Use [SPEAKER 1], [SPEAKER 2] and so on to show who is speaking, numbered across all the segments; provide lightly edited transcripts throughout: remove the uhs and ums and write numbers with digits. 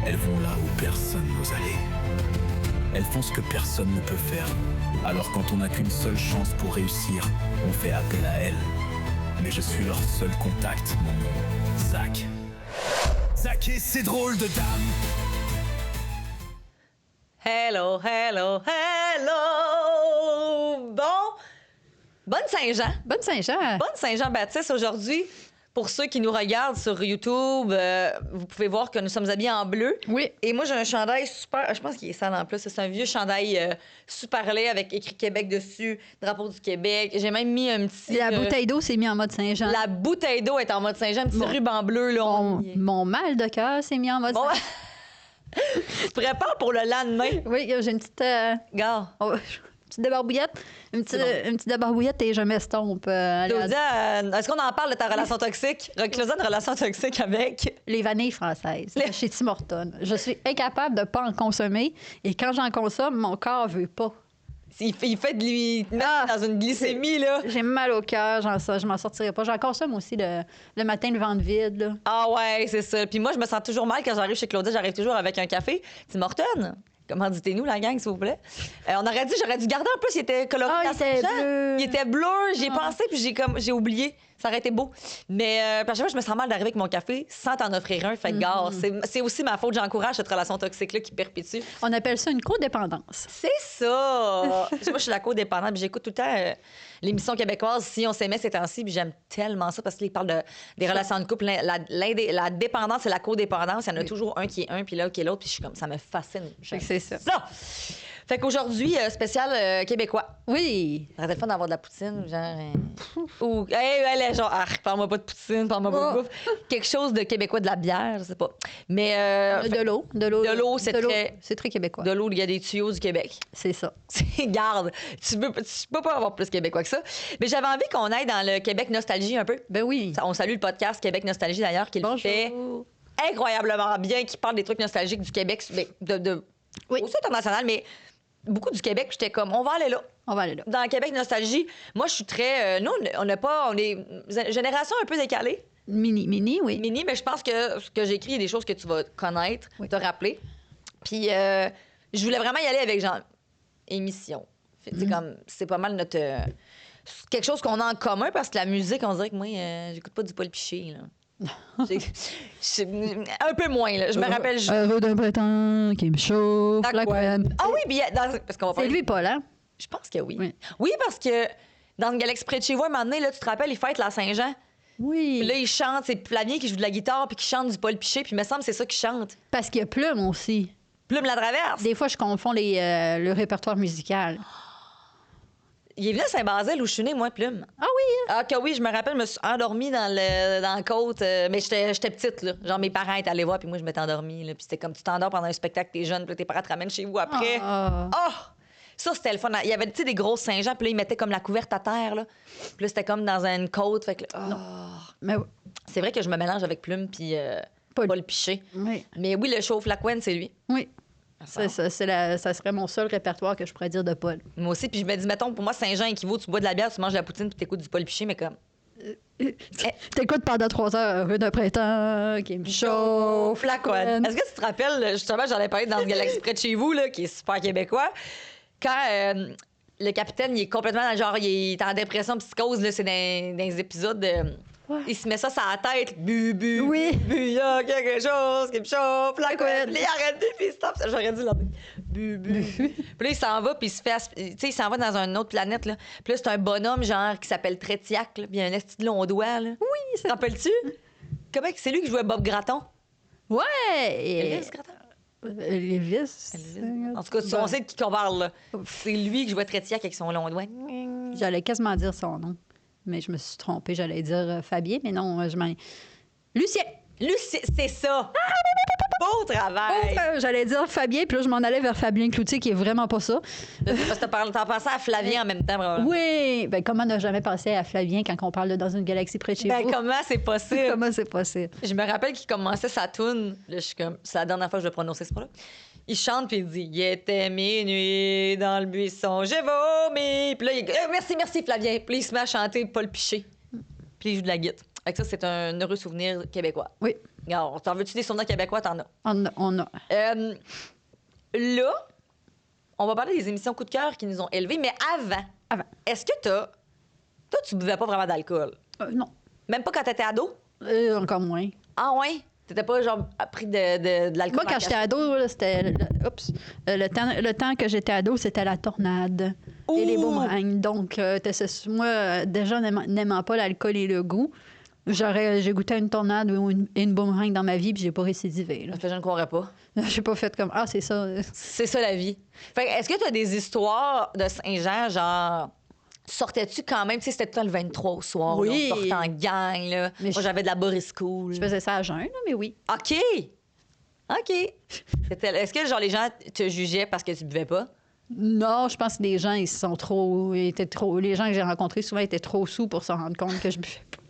[SPEAKER 1] Elles vont là où personne n'ose aller. Elles font ce que personne ne peut faire. Alors quand on n'a qu'une seule chance pour réussir, on fait appel à elles. Mais je suis leur seul contact, mon nom, Zach. Zach et ses drôles de dames.
[SPEAKER 2] Hello, hello, hello! Bon, bonne Saint-Jean.
[SPEAKER 3] Bonne Saint-Jean.
[SPEAKER 2] Bonne Saint-Jean-Baptiste aujourd'hui. Pour ceux qui nous regardent sur YouTube, vous pouvez voir que nous sommes habillés en bleu.
[SPEAKER 3] Oui.
[SPEAKER 2] Et moi, j'ai un chandail super... Je pense qu'il est sale en plus. C'est un vieux chandail super laid avec écrit Québec dessus, drapeau du Québec. J'ai même mis un petit...
[SPEAKER 3] La bouteille d'eau s'est mise en mode Saint-Jean.
[SPEAKER 2] La bouteille d'eau est en mode Saint-Jean, un petit
[SPEAKER 3] Bon.
[SPEAKER 2] ruban bleu. Là,
[SPEAKER 3] Mon mal de cœur s'est mis en mode
[SPEAKER 2] Bon,
[SPEAKER 3] Saint-Jean.
[SPEAKER 2] tu prépares pour le lendemain.
[SPEAKER 3] Oui, j'ai une petite...
[SPEAKER 2] Gars.
[SPEAKER 3] Une petite débarbouillette. Une petite débarbouillette et je m'estompe.
[SPEAKER 2] Claudia, est-ce qu'on en parle de ta relation toxique? Claudia, une relation toxique avec...
[SPEAKER 3] Les vanilles françaises chez Tim Hortons. Je suis incapable de ne pas en consommer et quand j'en consomme, mon corps veut pas.
[SPEAKER 2] Il fait de lui mettre dans une glycémie, là.
[SPEAKER 3] J'ai mal au cœur, je m'en sortirai pas. J'en consomme aussi le matin, le ventre vide. Là.
[SPEAKER 2] Ah ouais, c'est ça. Puis moi, je me sens toujours mal quand j'arrive chez Claudia. J'arrive toujours avec un café. Tim Hortons, comment dites-nous, la gang, s'il vous plaît? J'aurais dû garder un peu s'il était coloré.
[SPEAKER 3] Ah, il était bleu.
[SPEAKER 2] Il était bleu. J'y ai pensé, puis j'ai oublié. Ça aurait été beau. Mais à chaque fois, je me sens mal d'arriver avec mon café sans t'en offrir un. Fait que, gars, c'est aussi ma faute. J'encourage cette relation toxique-là qui perpétue.
[SPEAKER 3] On appelle ça une codépendance.
[SPEAKER 2] C'est ça! Moi, je suis la codépendante, puis j'écoute tout le temps l'émission québécoise Si on s'aimait ces temps-ci, puis j'aime tellement ça parce qu'ils parlent des relations de couple. La dépendance et la codépendance, il y en a toujours un qui est un, puis l'autre qui est l'autre, puis je suis comme, ça me fascine.
[SPEAKER 3] C'est ça.
[SPEAKER 2] Fait qu'aujourd'hui, spécial québécois.
[SPEAKER 3] Oui.
[SPEAKER 2] Ça aurait été le fun d'avoir de la poutine, genre... Ou, hey, genre, parle-moi pas de poutine, parle-moi pas de bouffe. Quelque chose de québécois, de la bière, je sais pas. Mais...
[SPEAKER 3] De l'eau. De l'eau, c'est très québécois.
[SPEAKER 2] De l'eau, il y a des tuyaux du Québec.
[SPEAKER 3] C'est ça.
[SPEAKER 2] Garde, tu peux pas avoir plus québécois que ça. Mais j'avais envie qu'on aille dans le Québec Nostalgie un peu.
[SPEAKER 3] Ben oui.
[SPEAKER 2] On salue le podcast Québec Nostalgie, d'ailleurs, qui le fait incroyablement bien, qui parle des trucs nostalgiques du Québec, mais aussi international, mais beaucoup du Québec. J'étais comme, on va aller là.
[SPEAKER 3] On va aller là.
[SPEAKER 2] Dans le Québec Nostalgie, moi, je suis très... nous, on est génération un peu décalée.
[SPEAKER 3] Mini, oui.
[SPEAKER 2] Mini, mais je pense que ce que j'écris, il y a des choses que tu vas connaître, te rappeler. Puis, je voulais vraiment y aller avec, genre, émission. C'est pas mal notre... quelque chose qu'on a en commun, parce que la musique, on dirait que moi, j'écoute pas du Paul Piché, là. Un peu moins, là. Je me rappelle...
[SPEAKER 3] Heureux d'un printemps qui me chauffe la couenne.
[SPEAKER 2] Ah oui, puis parce qu'on va
[SPEAKER 3] C'est lui, Paul, hein?
[SPEAKER 2] Je pense que oui. Oui, parce que dans le Galaxy près de chez vous, un moment donné, là, tu te rappelles, ils fêtent la Saint-Jean.
[SPEAKER 3] Oui.
[SPEAKER 2] Puis là, ils chantent. C'est Flavien qui joue de la guitare puis qui chante du Paul Piché. Puis il me semble que c'est ça qu'ils chantent.
[SPEAKER 3] Parce qu'il y a Plume aussi.
[SPEAKER 2] Plume la traverse.
[SPEAKER 3] Des fois, je confonds le répertoire musical.
[SPEAKER 2] Il est venu à Saint-Basile où je suis née, moi, Plume.
[SPEAKER 3] Ah oui?
[SPEAKER 2] Ah, que oui, je me rappelle, je me suis endormie dans la côte. Mais j'étais petite, là. Genre, mes parents étaient allés voir, puis moi, je m'étais endormie. Là. Puis c'était comme tu t'endors pendant un spectacle, t'es jeune, puis là, tes parents te ramènent chez vous après. Oh! Ça, c'était le fun. Il y avait, tu sais, des grosses Saint-Jean, puis là, ils mettaient comme la couverte à terre, là. Puis là, c'était comme dans une côte. Fait que,
[SPEAKER 3] Mais...
[SPEAKER 2] C'est vrai que je me mélange avec Plume, puis Paul Piché.
[SPEAKER 3] Oui.
[SPEAKER 2] Mais oui, le chauffe-la-couenne, c'est lui.
[SPEAKER 3] Oui. Ça serait mon seul répertoire que je pourrais dire de Paul.
[SPEAKER 2] Moi aussi, puis je me dis, mettons, pour moi, Saint-Jean équivaut, tu bois de la bière, tu manges de la poutine, puis t'écoutes du Paul Piché, mais comme...
[SPEAKER 3] T'écoutes pendant 3 heures Heureux d'un printemps qui me chauffe la couenne.
[SPEAKER 2] Est-ce que tu te rappelles, justement, j'en ai parlé dans le Galaxy près de chez vous, là, qui est super québécois, quand le capitaine, il est complètement, genre, il est en dépression, psychose, là, c'est dans les épisodes de... Il se met ça sur la tête. Bu,
[SPEAKER 3] oui.
[SPEAKER 2] Il y a quelque chose qui me chauffe la couenne. Puis il arrête, puis il stop. J'aurais dû l'entendre. Bu. Puis là, il s'en va, puis il se fait... Tu sais, il s'en va dans une autre planète, là. Puis là, c'est un bonhomme, genre, qui s'appelle Trétiac, là. Puis il a un esti de long doigt, là.
[SPEAKER 3] Oui,
[SPEAKER 2] te rappelles-tu? Comment c'est lui qui jouait Bob Gratton?
[SPEAKER 3] Ouais!
[SPEAKER 2] Elvis Gratton?
[SPEAKER 3] Elvis.
[SPEAKER 2] En tout cas, on sait de qui qu'on parle, là. C'est lui qui jouait Trétiac avec son long doigt.
[SPEAKER 3] J'allais quasiment dire son nom. Mais je me suis trompée. J'allais dire Fabien, mais non, je m'en... Lucien,
[SPEAKER 2] c'est ça! Beau travail!
[SPEAKER 3] J'allais dire Fabien, puis là, je m'en allais vers Fabien Cloutier, qui est vraiment pas ça.
[SPEAKER 2] Parce que t'en pensais à Flavien en même temps, probablement.
[SPEAKER 3] Oui! Ben, comment ne jamais penser à Flavien quand on parle de Dans une galaxie près de chez vous?
[SPEAKER 2] Comment c'est possible?
[SPEAKER 3] Comment c'est possible?
[SPEAKER 2] Je me rappelle qu'il commençait sa toune. Là, je suis comme... C'est la dernière fois que je vais prononcer ce mot-là. Il chante, puis il dit « Il était minuit dans le buisson, j'ai vomi. » Puis là, il dit merci, Flavien. Puis il se met à chanter Paul Piché. Puis il joue de la guitare. Fait que ça, c'est un heureux souvenir québécois.
[SPEAKER 3] Oui,
[SPEAKER 2] Alors, t'en veux-tu des souvenirs québécois? T'en as.
[SPEAKER 3] on a.
[SPEAKER 2] Là, on va parler des émissions coup de cœur qui nous ont élevés, mais avant. Est-ce que toi, tu buvais pas vraiment d'alcool?
[SPEAKER 3] Non,
[SPEAKER 2] Même pas quand t'étais ado?
[SPEAKER 3] encore moins.
[SPEAKER 2] Ah ouais? T'étais pas, genre, pris de l'alcool?
[SPEAKER 3] Moi, quand j'étais ado, là, c'était... le temps que j'étais ado, c'était la tornade et les boomerangs. Donc, moi, déjà, n'aimant pas l'alcool et le goût, j'ai goûté à une tornade ou une boomerang dans ma vie, puis j'ai pas récidivé. Là.
[SPEAKER 2] Je ne croirais pas.
[SPEAKER 3] J'ai pas fait comme, c'est ça.
[SPEAKER 2] C'est ça, la vie. Fait que, est-ce que tu as des histoires de Saint-Jean, genre... Sortais-tu quand même? Tu sais, c'était tout le 23 au soir.
[SPEAKER 3] Oui.
[SPEAKER 2] Là, on sortait en gang. Là.
[SPEAKER 3] Mais
[SPEAKER 2] moi, j'avais de la Boris School.
[SPEAKER 3] Je faisais ça à jeun, là, mais oui.
[SPEAKER 2] OK. Est-ce que, genre, les gens te jugeaient parce que tu buvais pas?
[SPEAKER 3] Non, je pense que les gens, les gens que j'ai rencontrés souvent étaient trop sous pour se rendre compte que je buvais pas.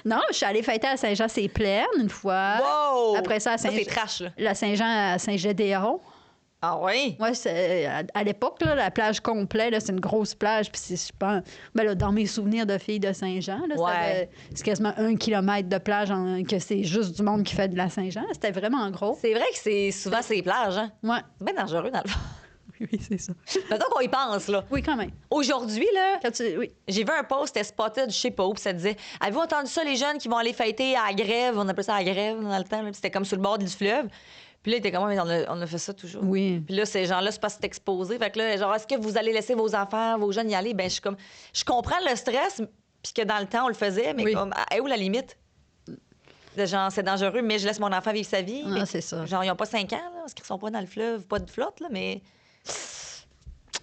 [SPEAKER 3] Non, je suis allée fêter à Saint-Jean-c'est-Plaine une fois.
[SPEAKER 2] Wow!
[SPEAKER 3] Après ça,
[SPEAKER 2] c'est trash, là.
[SPEAKER 3] La Saint-Jean à Saint-Gédéon.
[SPEAKER 2] Ah oui?
[SPEAKER 3] Ouais, à l'époque, là, la plage complète, là, c'est une grosse plage. Puis je pense, là, dans mes souvenirs de filles de Saint-Jean, là, c'est quasiment 1 kilomètre de plage, que c'est juste du monde qui fait de la Saint-Jean. C'était vraiment gros.
[SPEAKER 2] C'est vrai que c'est souvent ces plages, hein?
[SPEAKER 3] Ouais.
[SPEAKER 2] C'est bien dangereux, dans le fond.
[SPEAKER 3] Oui, c'est ça.
[SPEAKER 2] Mettons qu'on y pense, là.
[SPEAKER 3] Oui, quand même.
[SPEAKER 2] Aujourd'hui, là,
[SPEAKER 3] Oui.
[SPEAKER 2] j'ai vu un post, c'était spotted, je sais pas où, puis ça disait « Avez-vous entendu ça, les jeunes qui vont aller fêter à la grève? » On appelait ça la grève dans le temps, là, puis c'était comme sur le bord du fleuve. Puis là, il était comme, mais on a fait ça toujours.
[SPEAKER 3] Oui.
[SPEAKER 2] Puis là, ces gens-là, c'est pas s'être exposés. Fait que là, genre, est-ce que vous allez laisser vos enfants, vos jeunes y aller? Ben, je comprends le stress, puis que dans le temps, on le faisait, mais comme, où la limite? De genre, c'est dangereux, mais je laisse mon enfant vivre sa vie.
[SPEAKER 3] Ah, c'est ça.
[SPEAKER 2] Genre, ils n'ont pas 5 ans, là, parce qu'ils sont pas dans le fleuve, pas de flotte, là, mais.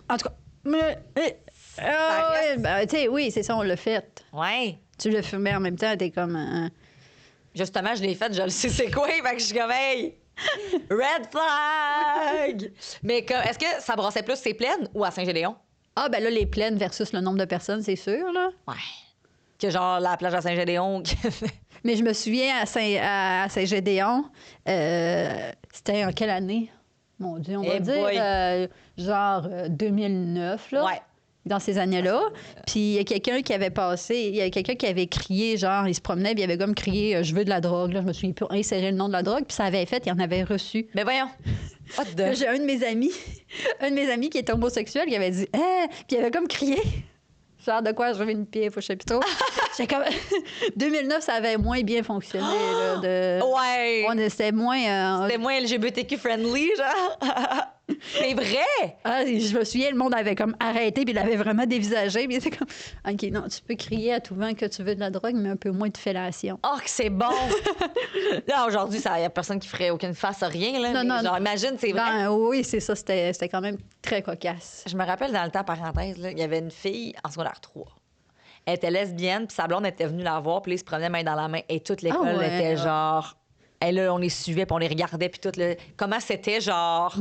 [SPEAKER 3] En tout cas, tu sais, oui, c'est ça, on l'a fait.
[SPEAKER 2] Ouais.
[SPEAKER 3] Tu le fais, mais en même temps, t'es comme...
[SPEAKER 2] Justement, je l'ai fait, je le sais c'est quoi, fait que je suis comme, hey! Red flag! Mais est-ce que ça brassait plus ces plaines ou à Saint-Gédéon?
[SPEAKER 3] Ah, ben là, les plaines versus le nombre de personnes, c'est sûr, là.
[SPEAKER 2] Ouais. Que genre la plage à Saint-Gédéon.
[SPEAKER 3] Mais je me souviens à Saint-Gédéon, c'était en quelle année? Mon Dieu, on va dire genre 2009, là. Ouais. Dans ces années-là. Puis il y a quelqu'un qui avait crié, genre, il se promenait, puis il avait comme crié je veux de la drogue. Là, je me souviens plus, insérer le nom de la drogue, puis ça avait fait, il en avait reçu.
[SPEAKER 2] Mais voyons.
[SPEAKER 3] J'ai un de mes amis qui était homosexuel, qui avait dit puis il avait comme crié. Genre de quoi je veux une pipe au chapiteau. J'étais comme 2009, ça avait moins bien fonctionné. Là,
[SPEAKER 2] ouais.
[SPEAKER 3] C'était moins.
[SPEAKER 2] C'était moins LGBTQ friendly, genre. C'est vrai!
[SPEAKER 3] Je me souviens, le monde avait comme arrêté, puis il avait vraiment dévisagé. Puis il était comme, OK, non, tu peux crier à tout vent que tu veux de la drogue, mais un peu moins de fellation.
[SPEAKER 2] Oh, que c'est bon! Là, aujourd'hui, il n'y a personne qui ferait aucune face à rien. Là,
[SPEAKER 3] non,
[SPEAKER 2] genre, imagine, c'est vrai.
[SPEAKER 3] Oui, c'est ça. C'était quand même très cocasse.
[SPEAKER 2] Je me rappelle, dans le temps, parenthèse, là, il y avait une fille en secondaire 3. Elle était lesbienne, puis sa blonde était venue la voir, puis là, ils se promenaient main dans la main. Et toute l'école était genre... Et là, on les suivait, puis on les regardait, puis tout. Comment c'était, genre...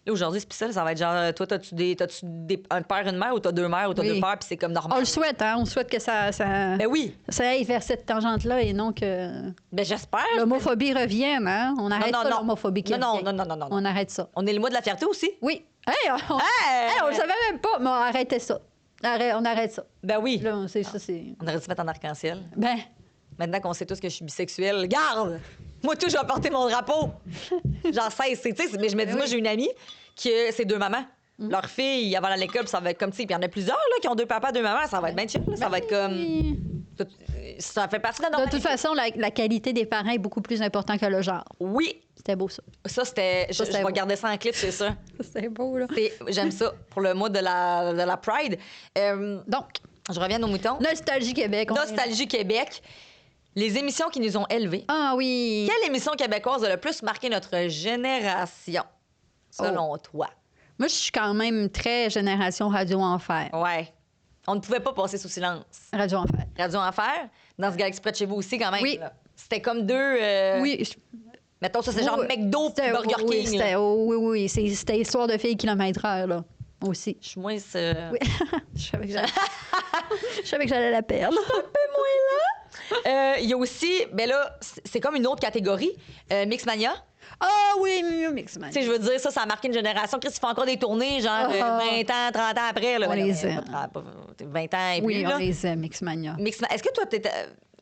[SPEAKER 2] Là, aujourd'hui, c'est plus ça, ça va être genre, toi, t'as-tu un père, une mère, ou t'as deux mères, ou t'as deux pères, puis c'est comme normal.
[SPEAKER 3] On le souhaite, hein? On souhaite que ça
[SPEAKER 2] Ben oui.
[SPEAKER 3] Ça aille vers cette tangente-là et non que.
[SPEAKER 2] Ben j'espère.
[SPEAKER 3] L'homophobie revienne, hein? On arrête l'homophobie qui
[SPEAKER 2] non.
[SPEAKER 3] On arrête ça.
[SPEAKER 2] On est le mois de la fierté aussi.
[SPEAKER 3] Oui. On le savait même pas, mais on arrêtait ça. On arrête ça.
[SPEAKER 2] Ben oui.
[SPEAKER 3] Là,
[SPEAKER 2] on arrête de se mettre en arc-en-ciel.
[SPEAKER 3] Ben.
[SPEAKER 2] Maintenant qu'on sait tous que je suis bisexuelle, garde! Moi, tout, je vais porter mon drapeau. J'en sais, mais je me dis, moi, j'ai une amie qui c'est deux mamans. Leur fille, avant l'école, ça va être comme, tu sais, puis il y en a plusieurs, là, qui ont deux papas, deux mamans, ça va être bien chill, ça va être comme... Ça fait partie de la normalité.
[SPEAKER 3] De toute façon, la qualité des parents est beaucoup plus importante que le genre.
[SPEAKER 2] Oui.
[SPEAKER 3] C'était beau, ça.
[SPEAKER 2] Ça, c'était... Je vais garder ça en clip, c'est ça.
[SPEAKER 3] C'était beau, là.
[SPEAKER 2] J'aime ça pour le mois de la Pride.
[SPEAKER 3] Donc,
[SPEAKER 2] je reviens aux moutons.
[SPEAKER 3] Nostalgie Québec.
[SPEAKER 2] Nostalgie Québec. Les émissions qui nous ont élevés.
[SPEAKER 3] Ah oui.
[SPEAKER 2] Quelle émission québécoise a le plus marqué notre génération, selon toi?
[SPEAKER 3] Moi, je suis quand même très génération Radio Enfer.
[SPEAKER 2] Ouais. On ne pouvait pas passer sous silence.
[SPEAKER 3] Radio Enfer.
[SPEAKER 2] Radio Enfer, dans ce Galaxy près de chez vous aussi, quand même.
[SPEAKER 3] Oui.
[SPEAKER 2] Là. C'était comme deux...
[SPEAKER 3] Oui.
[SPEAKER 2] Mettons, ça, c'est genre McDo puis Burger King.
[SPEAKER 3] Oui. C'était Histoire de filles kilomètre-heure, là, aussi.
[SPEAKER 2] Je suis moins...
[SPEAKER 3] Oui. Je savais que j'allais la perdre.
[SPEAKER 2] Un peu moins là. Il y a aussi, ben là, c'est comme une autre catégorie, Mixmania.
[SPEAKER 3] Ah oui, Mixmania.
[SPEAKER 2] Tu sais, je veux dire, ça a marqué une génération. Chris, il fait encore des tournées, genre 20 ans, 30 ans après. Là,
[SPEAKER 3] on les aime.
[SPEAKER 2] 20 ans et plus.
[SPEAKER 3] Oui,
[SPEAKER 2] là.
[SPEAKER 3] on les aime, Mixmania.
[SPEAKER 2] Est-ce que toi,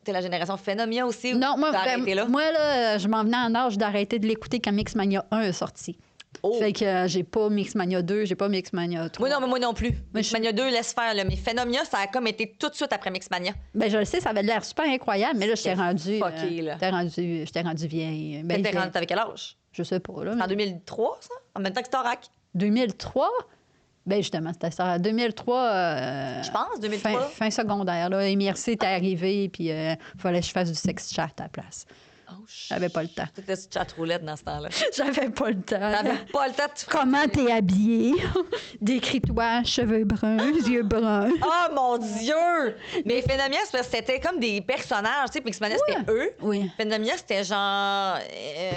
[SPEAKER 2] t'es la génération Phénomia aussi?
[SPEAKER 3] Non, moi,
[SPEAKER 2] t'as arrêté là?
[SPEAKER 3] moi là, je m'en venais en âge d'arrêter de l'écouter quand Mixmania 1 est sorti.
[SPEAKER 2] Oh.
[SPEAKER 3] Fait que j'ai pas Mixmania 2, j'ai pas Mixmania 3.
[SPEAKER 2] Moi non plus. Mixmania 2, laisse faire. Là. Mais Phénomia, ça a comme été tout de suite après Mixmania.
[SPEAKER 3] Ben je le sais, ça avait l'air super incroyable, mais là, j'étais rendue...
[SPEAKER 2] fucké, là.
[SPEAKER 3] J'étais rendue vieille. Ben,
[SPEAKER 2] T'avais quel âge?
[SPEAKER 3] Je sais pas, là.
[SPEAKER 2] En 2003, ça? En même temps que Storac?
[SPEAKER 3] 2003? Ben justement, c'était ça. 2003...
[SPEAKER 2] Je pense, 2003.
[SPEAKER 3] Fin secondaire, là. MRC était arrivé, puis il fallait que je fasse du sex chat à la place.
[SPEAKER 2] Oh,
[SPEAKER 3] J'avais pas le temps.
[SPEAKER 2] T'étais sur chat roulette dans ce temps-là.
[SPEAKER 3] J'avais pas le temps.
[SPEAKER 2] T'avais pas le temps de...
[SPEAKER 3] Comment t'es habillée? Décris-toi, cheveux bruns, yeux bruns.
[SPEAKER 2] Oh mon Dieu! Mais Phénomia, c'est parce que c'était comme des personnages. Tu sais, Mixmania, c'était eux.
[SPEAKER 3] Oui.
[SPEAKER 2] Phénomia, c'était genre...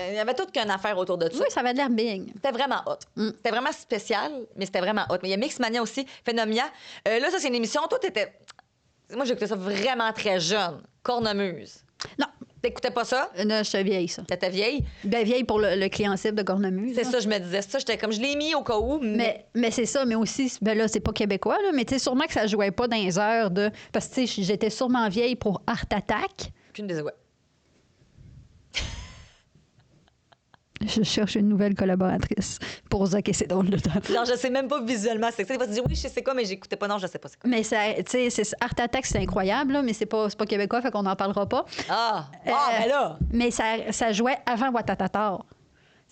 [SPEAKER 2] Il y avait toute qu'une affaire autour de ça.
[SPEAKER 3] Oui, ça avait l'air big.
[SPEAKER 2] C'était vraiment hot. C'était vraiment spécial, mais c'était vraiment hot. Mais il y a Mixmania aussi, Phénomia. Là, ça, c'est une émission. Toi, t'étais... Moi, j'écoutais ça vraiment très jeune. Cornemuse.
[SPEAKER 3] Non.
[SPEAKER 2] T'écoutais pas ça?
[SPEAKER 3] Non, j'étais vieille, ça.
[SPEAKER 2] T'étais vieille?
[SPEAKER 3] Ben vieille pour le client cible de Cornemuse.
[SPEAKER 2] C'est ça, je me disais ça. J'étais comme, je l'ai mis au cas où,
[SPEAKER 3] Mais c'est ça, mais aussi, ben là, c'est pas québécois, là, mais tu sais, sûrement que ça jouait pas dans les heures de... Parce que, tu sais, j'étais sûrement vieille pour Art Attack.
[SPEAKER 2] Aucune des... Ouais.
[SPEAKER 3] Je cherche une nouvelle collaboratrice pour Zach et c'est drôle de temps.
[SPEAKER 2] Genre, je sais même pas visuellement c'est quoi. Tu dis oui, je sais c'est quoi, mais j'écoutais pas. Non, je sais pas c'est quoi.
[SPEAKER 3] Mais ça, tu sais, Art Attack, c'est incroyable, là, mais c'est pas québécois, fait qu'on n'en parlera pas.
[SPEAKER 2] Ben là!
[SPEAKER 3] Mais ça jouait avant Watatata.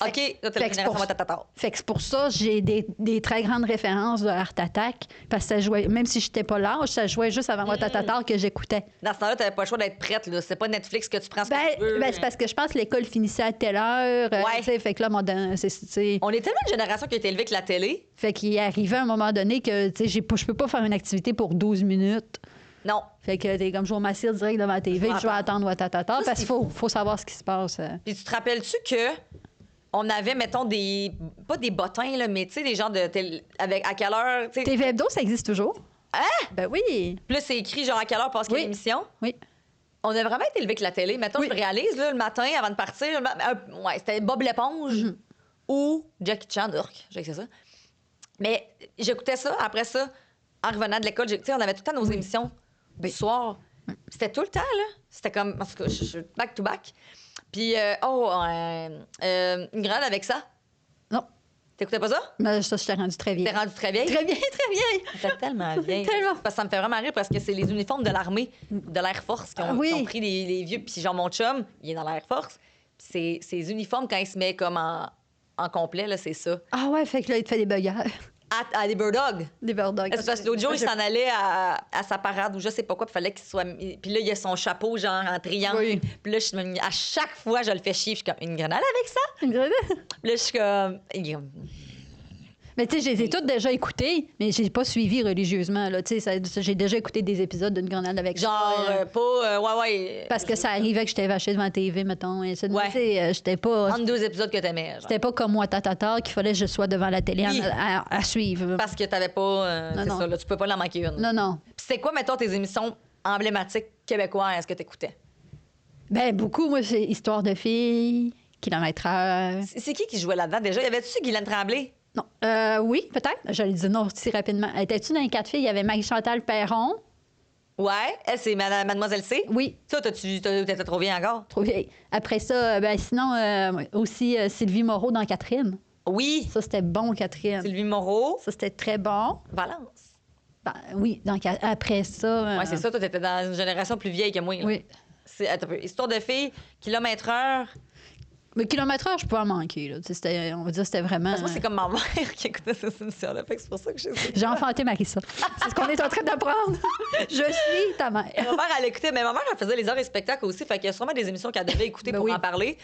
[SPEAKER 2] OK, là, t'as la génération Watatata.
[SPEAKER 3] Fait que c'est pour ça que j'ai des très grandes références de Art Attack, parce que ça jouait, même si j'étais pas l'âge, ça jouait juste avant Watatata que j'écoutais.
[SPEAKER 2] Dans ce temps-là, t'avais pas le choix d'être prête, là. C'est pas Netflix que tu prends ce que tu veux.
[SPEAKER 3] Ben, c'est parce que je pense que l'école finissait à telle heure.
[SPEAKER 2] Ouais.
[SPEAKER 3] Fait que là,
[SPEAKER 2] on est tellement une génération qui a été élevée que la télé.
[SPEAKER 3] Fait qu'il arrivait un moment donné que, tu sais, je peux pas faire une activité pour 12 minutes.
[SPEAKER 2] Non.
[SPEAKER 3] Fait que t'es comme je vais m'asseoir direct devant la TV, je vais attendre Watatata, parce qu'il faut savoir ce qui se passe.
[SPEAKER 2] Puis tu te rappelles-tu que on avait, mettons, pas des bottins, là, mais tu sais, des genres de... Avec à quelle heure...
[SPEAKER 3] TV Hebdo, ça existe toujours?
[SPEAKER 2] Hein?
[SPEAKER 3] Ben oui.
[SPEAKER 2] Puis là, c'est écrit, genre, à quelle heure passe quelle émission?
[SPEAKER 3] Oui.
[SPEAKER 2] On a vraiment été élevé que la télé. Mettons, je réalise, là, le matin, avant de partir, ouais, c'était Bob l'éponge ou Jackie Chan. J'ai que ça. Mais j'écoutais ça. Après ça, en revenant de l'école, tu sais, on avait tout le temps nos émissions du soir. C'était tout le temps, là. C'était comme... Parce que je suis back-to-back. Puis, une grenade avec ça?
[SPEAKER 3] Non.
[SPEAKER 2] T'écoutais pas ça?
[SPEAKER 3] Mais ça, je t'ai rendu très vieille.
[SPEAKER 2] T'es rendue très vieille?
[SPEAKER 3] Très vieille, très vieille.
[SPEAKER 2] T'es tellement vieille.
[SPEAKER 3] Tellement.
[SPEAKER 2] Parce que ça me fait vraiment rire parce que c'est les uniformes de l'armée, de l'Air Force qui ont pris les vieux. Puis genre, mon chum, il est dans l'Air Force. Puis ces uniformes, quand il se met comme en complet, là, c'est ça.
[SPEAKER 3] Ah ouais, fait que là, il te fait des buggers.
[SPEAKER 2] À des Bird Dogs.
[SPEAKER 3] Des Bird Dogs.
[SPEAKER 2] Parce que l'autre jour, il s'en allait à sa parade ou je sais pas quoi, puis il fallait qu'il soit... Puis là, il y a son chapeau, genre, en triangle.
[SPEAKER 3] Oui.
[SPEAKER 2] Puis là, à chaque fois, je le fais chier. Je suis comme, une grenade avec ça?
[SPEAKER 3] Une grenade?
[SPEAKER 2] Puis là, je suis comme...
[SPEAKER 3] Mais tu sais, je les ai toutes déjà écoutées, mais j'ai pas suivi religieusement. Là. Tu sais, j'ai déjà écouté des épisodes d'une grenade avec
[SPEAKER 2] genre,
[SPEAKER 3] ça.
[SPEAKER 2] ouais.
[SPEAKER 3] Parce que ça arrivait que j'étais vachée devant la TV, mettons. Et tu sais, j'étais pas...
[SPEAKER 2] Entre deux épisodes que t'aimais.
[SPEAKER 3] C'était pas comme moi, Watatata, qu'il fallait que je sois devant la télé à suivre.
[SPEAKER 2] Parce que t'avais pas... c'est ça, là, tu peux pas l'en manquer une.
[SPEAKER 3] Non.
[SPEAKER 2] Puis c'est quoi, mettons, tes émissions emblématiques québécoises que t'écoutais?
[SPEAKER 3] Ben beaucoup, moi, c'est Histoire de filles, Kilomètre-heure.
[SPEAKER 2] C'est qui jouait là-dedans, déjà? Y avait-tu Guylaine Tremblay?
[SPEAKER 3] Non. Oui, peut-être. J'allais dire non si rapidement. Étais-tu dans les 4 filles? Il y avait Marie-Chantal Perron.
[SPEAKER 2] Ouais. Elle, c'est Mademoiselle C?
[SPEAKER 3] Oui.
[SPEAKER 2] Ça, t'étais trop vieille encore?
[SPEAKER 3] Trop vieille. Après ça, sinon, aussi Sylvie Moreau dans Catherine.
[SPEAKER 2] Oui.
[SPEAKER 3] Ça, c'était bon, Catherine.
[SPEAKER 2] Sylvie Moreau.
[SPEAKER 3] Ça, c'était très bon.
[SPEAKER 2] Valence.
[SPEAKER 3] Ben, oui, après ça...
[SPEAKER 2] Ouais, c'est ça. Toi, t'étais dans une génération plus vieille que moi. Là.
[SPEAKER 3] Oui.
[SPEAKER 2] Attends un peu. Histoire de filles, Kilomètre-heure.
[SPEAKER 3] Mais Kilomètre-heure, je peux en manquer. Là. On va dire c'était vraiment...
[SPEAKER 2] Parce que moi, c'est comme ma mère qui écoutait cette émission-là. Fait que c'est pour ça que
[SPEAKER 3] J'ai enfanté Marissa. C'est ce qu'on est en train d'apprendre. Je suis ta mère.
[SPEAKER 2] Ma mère, elle écoutait. Mais ma mère, elle faisait les heures et spectacles aussi. Fait qu'il y a sûrement des émissions qu'elle devait écouter pour en parler.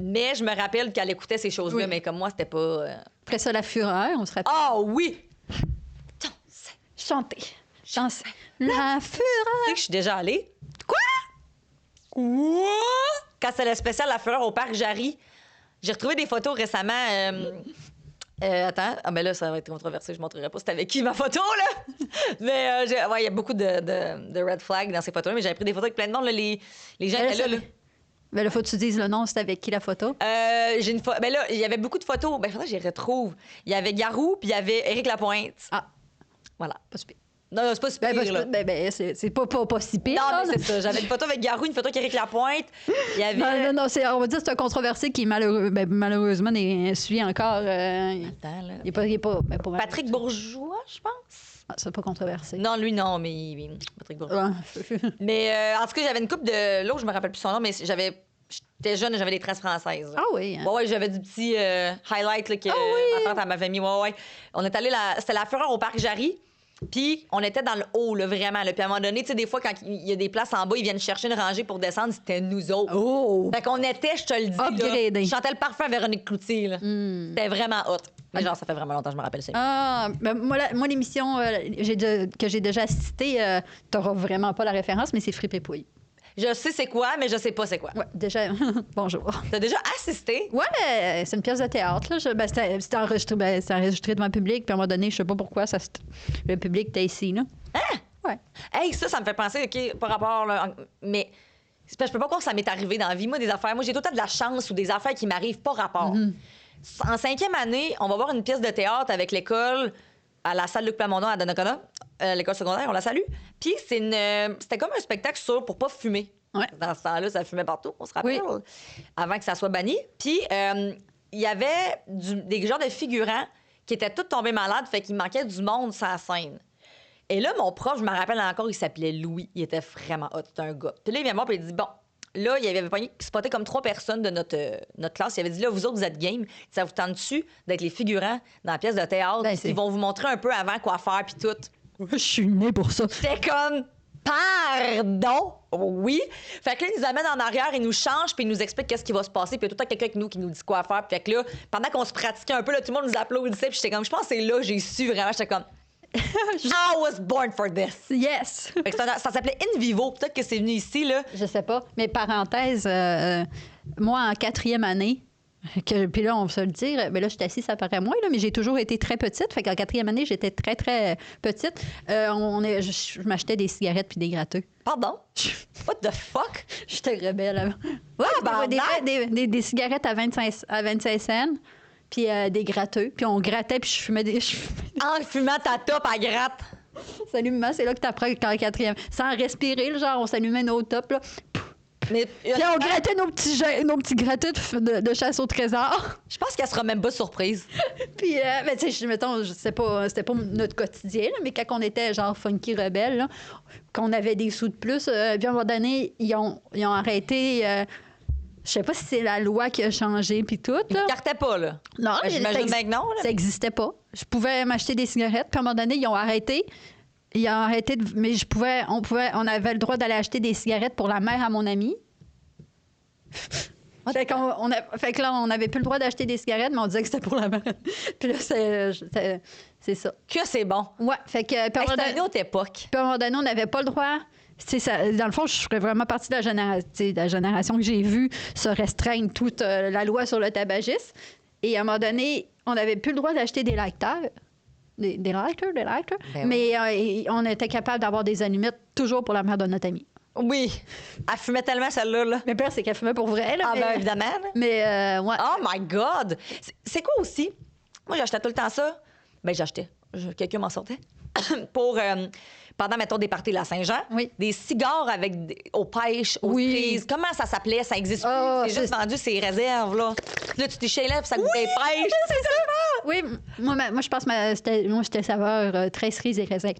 [SPEAKER 2] Mais je me rappelle qu'elle écoutait ces choses-là. Mais comme moi, c'était pas...
[SPEAKER 3] Après ça, La Fureur, on se rappelle.
[SPEAKER 2] Ah oui!
[SPEAKER 3] Chanter. La Fureur.
[SPEAKER 2] Tu sais que je suis déjà allée? Quoi? Quand c'est le spécial La Fureur au Parc Jarry, j'ai retrouvé des photos récemment. Attends, ben là, ça va être controversé, je ne montrerai pas c'était avec qui ma photo, là. Mais il y a beaucoup de red flags dans ces photos-là, mais j'avais pris des photos avec plein de monde, là, les gens étaient là.
[SPEAKER 3] Ben là, faut que tu dises le nom, c'est avec qui la photo?
[SPEAKER 2] J'ai une photo. Ben là, il y avait beaucoup de photos. Ben, faudrait que je les retrouve. Il y avait Garou, puis il y avait Éric Lapointe.
[SPEAKER 3] Ah.
[SPEAKER 2] Voilà.
[SPEAKER 3] Pas super.
[SPEAKER 2] Non, c'est pas si pire, là.
[SPEAKER 3] C'est pas si pire.
[SPEAKER 2] Non,
[SPEAKER 3] là.
[SPEAKER 2] mais c'est ça. J'avais une photo avec Garou, une photo avec Lapointe. Il y avait...
[SPEAKER 3] Non, on va dire que c'est un controversé qui, malheureusement, suit encore...
[SPEAKER 2] Attends, là.
[SPEAKER 3] Il est pas
[SPEAKER 2] Patrick Bourgeois, je pense.
[SPEAKER 3] Ah, c'est pas controversé.
[SPEAKER 2] Non, lui, non, mais Patrick Bourgeois. Mais en tout cas, j'avais une coupe de... Là, je me rappelle plus son nom, mais j'étais jeune et j'avais des tresses françaises. Là.
[SPEAKER 3] Ah oui? Hein?
[SPEAKER 2] Ouais, j'avais du petit highlight là, que ma tante m'avait mis. Ouais. On est allé C'était la Fureur au Parc Jarry. Puis on était dans le haut, là, vraiment. Là. Puis à un moment donné, tu sais, des fois, quand il y a des places en bas, ils viennent chercher une rangée pour descendre. C'était nous autres.
[SPEAKER 3] Oh!
[SPEAKER 2] Fait qu'on était, je te le dis, là, je chantais le parfum à Véronique Cloutier. Là. C'était vraiment hot. Mais genre, ça fait vraiment longtemps que je me rappelle ça.
[SPEAKER 3] Ah, ben moi l'émission que j'ai déjà assistée, t'auras vraiment pas la référence, mais c'est Frippe et Pouille.
[SPEAKER 2] Je sais c'est quoi, mais je sais pas c'est quoi.
[SPEAKER 3] Ouais, déjà. Bonjour.
[SPEAKER 2] T'as déjà assisté?
[SPEAKER 3] Ouais, c'est une pièce de théâtre. Là. C'était enregistré devant le public, puis à un moment donné, je sais pas pourquoi, le public était ici. Là.
[SPEAKER 2] Hein?
[SPEAKER 3] Ouais.
[SPEAKER 2] Hey, ça me fait penser, OK, par rapport, là, mais c'est parce que je peux pas croire que ça m'est arrivé dans la vie. Moi, des affaires, j'ai tout le temps de la chance ou des affaires qui m'arrivent pas rapport. En 5e année, on va voir une pièce de théâtre avec l'école à la salle Luc Plamondon à Donnacona, l'école secondaire, on la salue. Puis c'était comme un spectacle sur pour pas fumer.
[SPEAKER 3] Ouais.
[SPEAKER 2] Dans ce temps-là, ça fumait partout, on se rappelle, avant que ça soit banni. Puis il y avait des genres de figurants qui étaient tous tombés malades, fait qu'il manquait du monde sur la scène. Et là, mon prof, je me rappelle encore, il s'appelait Louis. Il était vraiment hot, c'était un gars. Puis là, il vient me voir et il dit, bon, là, il avait spoté comme 3 personnes de notre classe. Il avait dit, là, vous autres, vous êtes game. Ça vous tente dessus d'être les figurants dans la pièce de théâtre? Ils vont vous montrer un peu avant quoi faire, puis tout.
[SPEAKER 3] Je suis née pour ça.
[SPEAKER 2] J'étais comme, pardon? Oui. Fait que là, ils nous amènent en arrière, ils nous changent, puis ils nous expliquent qu'est-ce qui va se passer. Puis il y a tout le temps quelqu'un avec nous qui nous dit quoi faire. Puis fait que là, pendant qu'on se pratiquait un peu, là, tout le monde nous applaudissait. Puis j'étais comme, je pense que c'est là j'ai su vraiment. J'étais comme, I was born for this.
[SPEAKER 3] Yes.
[SPEAKER 2] Fait que ça s'appelait In Vivo. Peut-être que c'est venu ici, là.
[SPEAKER 3] Je sais pas. Mais parenthèse, moi, en 4e année, puis là, on va se le dire, mais là, je suis assise, ça paraît moins, là, mais j'ai toujours été très petite. Fait qu'en 4e année, j'étais très, très petite. Je m'achetais des cigarettes puis des gratteux.
[SPEAKER 2] Pardon? What the fuck?
[SPEAKER 3] J'étais rebelle avant. Ouais, des cigarettes à 25 cents, puis des gratteux. Puis on grattait, puis je fumais des...
[SPEAKER 2] En fumant ta top à gratte.
[SPEAKER 3] Salut, maman, c'est là que t'apprends en 4e. Sans respirer, le genre, on s'allumait nos tops, là.
[SPEAKER 2] Mais,
[SPEAKER 3] puis on grattait nos petits gratteux de chasse au trésor.
[SPEAKER 2] Je pense qu'elle sera même pas surprise.
[SPEAKER 3] Puis, ben, tu sais, mettons, c'était pas notre quotidien, là, mais quand on était genre funky rebelle, là, qu'on avait des sous de plus, puis à un moment donné, ils ont arrêté. Je sais pas si c'est la loi qui a changé, puis tout. Ils
[SPEAKER 2] ne cartaient pas, là.
[SPEAKER 3] Non,
[SPEAKER 2] j'imagine bien que non. Là.
[SPEAKER 3] Ça n'existait pas. Je pouvais m'acheter des cigarettes, puis à un moment donné, ils ont arrêté. Mais on avait le droit d'aller acheter des cigarettes pour la mère à mon ami. Fait que là, on n'avait plus le droit d'acheter des cigarettes, mais on disait que c'était pour la mère. Puis là, c'est ça.
[SPEAKER 2] Que c'est bon.
[SPEAKER 3] Ouais, fait que...
[SPEAKER 2] C'était une autre époque.
[SPEAKER 3] Puis à un moment donné, on n'avait pas le droit... Ça, dans le fond, je ferais vraiment partie de la génération que j'ai vue se restreindre toute la loi sur le tabagisme. Et à un moment donné, on n'avait plus le droit d'acheter des lighters. Des lighters. Ben mais on était capable d'avoir des allumettes toujours pour la mère de notre amie.
[SPEAKER 2] Oui. Elle fumait tellement, celle-là. Là.
[SPEAKER 3] Mais pire, c'est qu'elle fumait pour vrai. Là,
[SPEAKER 2] ben évidemment. Là.
[SPEAKER 3] Mais, ouais.
[SPEAKER 2] Oh my God! C'est quoi aussi? Moi, j'achetais tout le temps ça. Ben, j'achetais. Quelqu'un m'en sortait. Pour... pendant, mettons, des parties de la Saint-Jean, des cigares aux pêches, aux cerises. Comment ça s'appelait? Ça existe plus. C'est juste vendu ces réserves, là. Là, tu t'échelles là, puis ça goûtait pêche.
[SPEAKER 3] C'est ça! Oui, moi, je pense que j'étais saveur très cerise et raisin.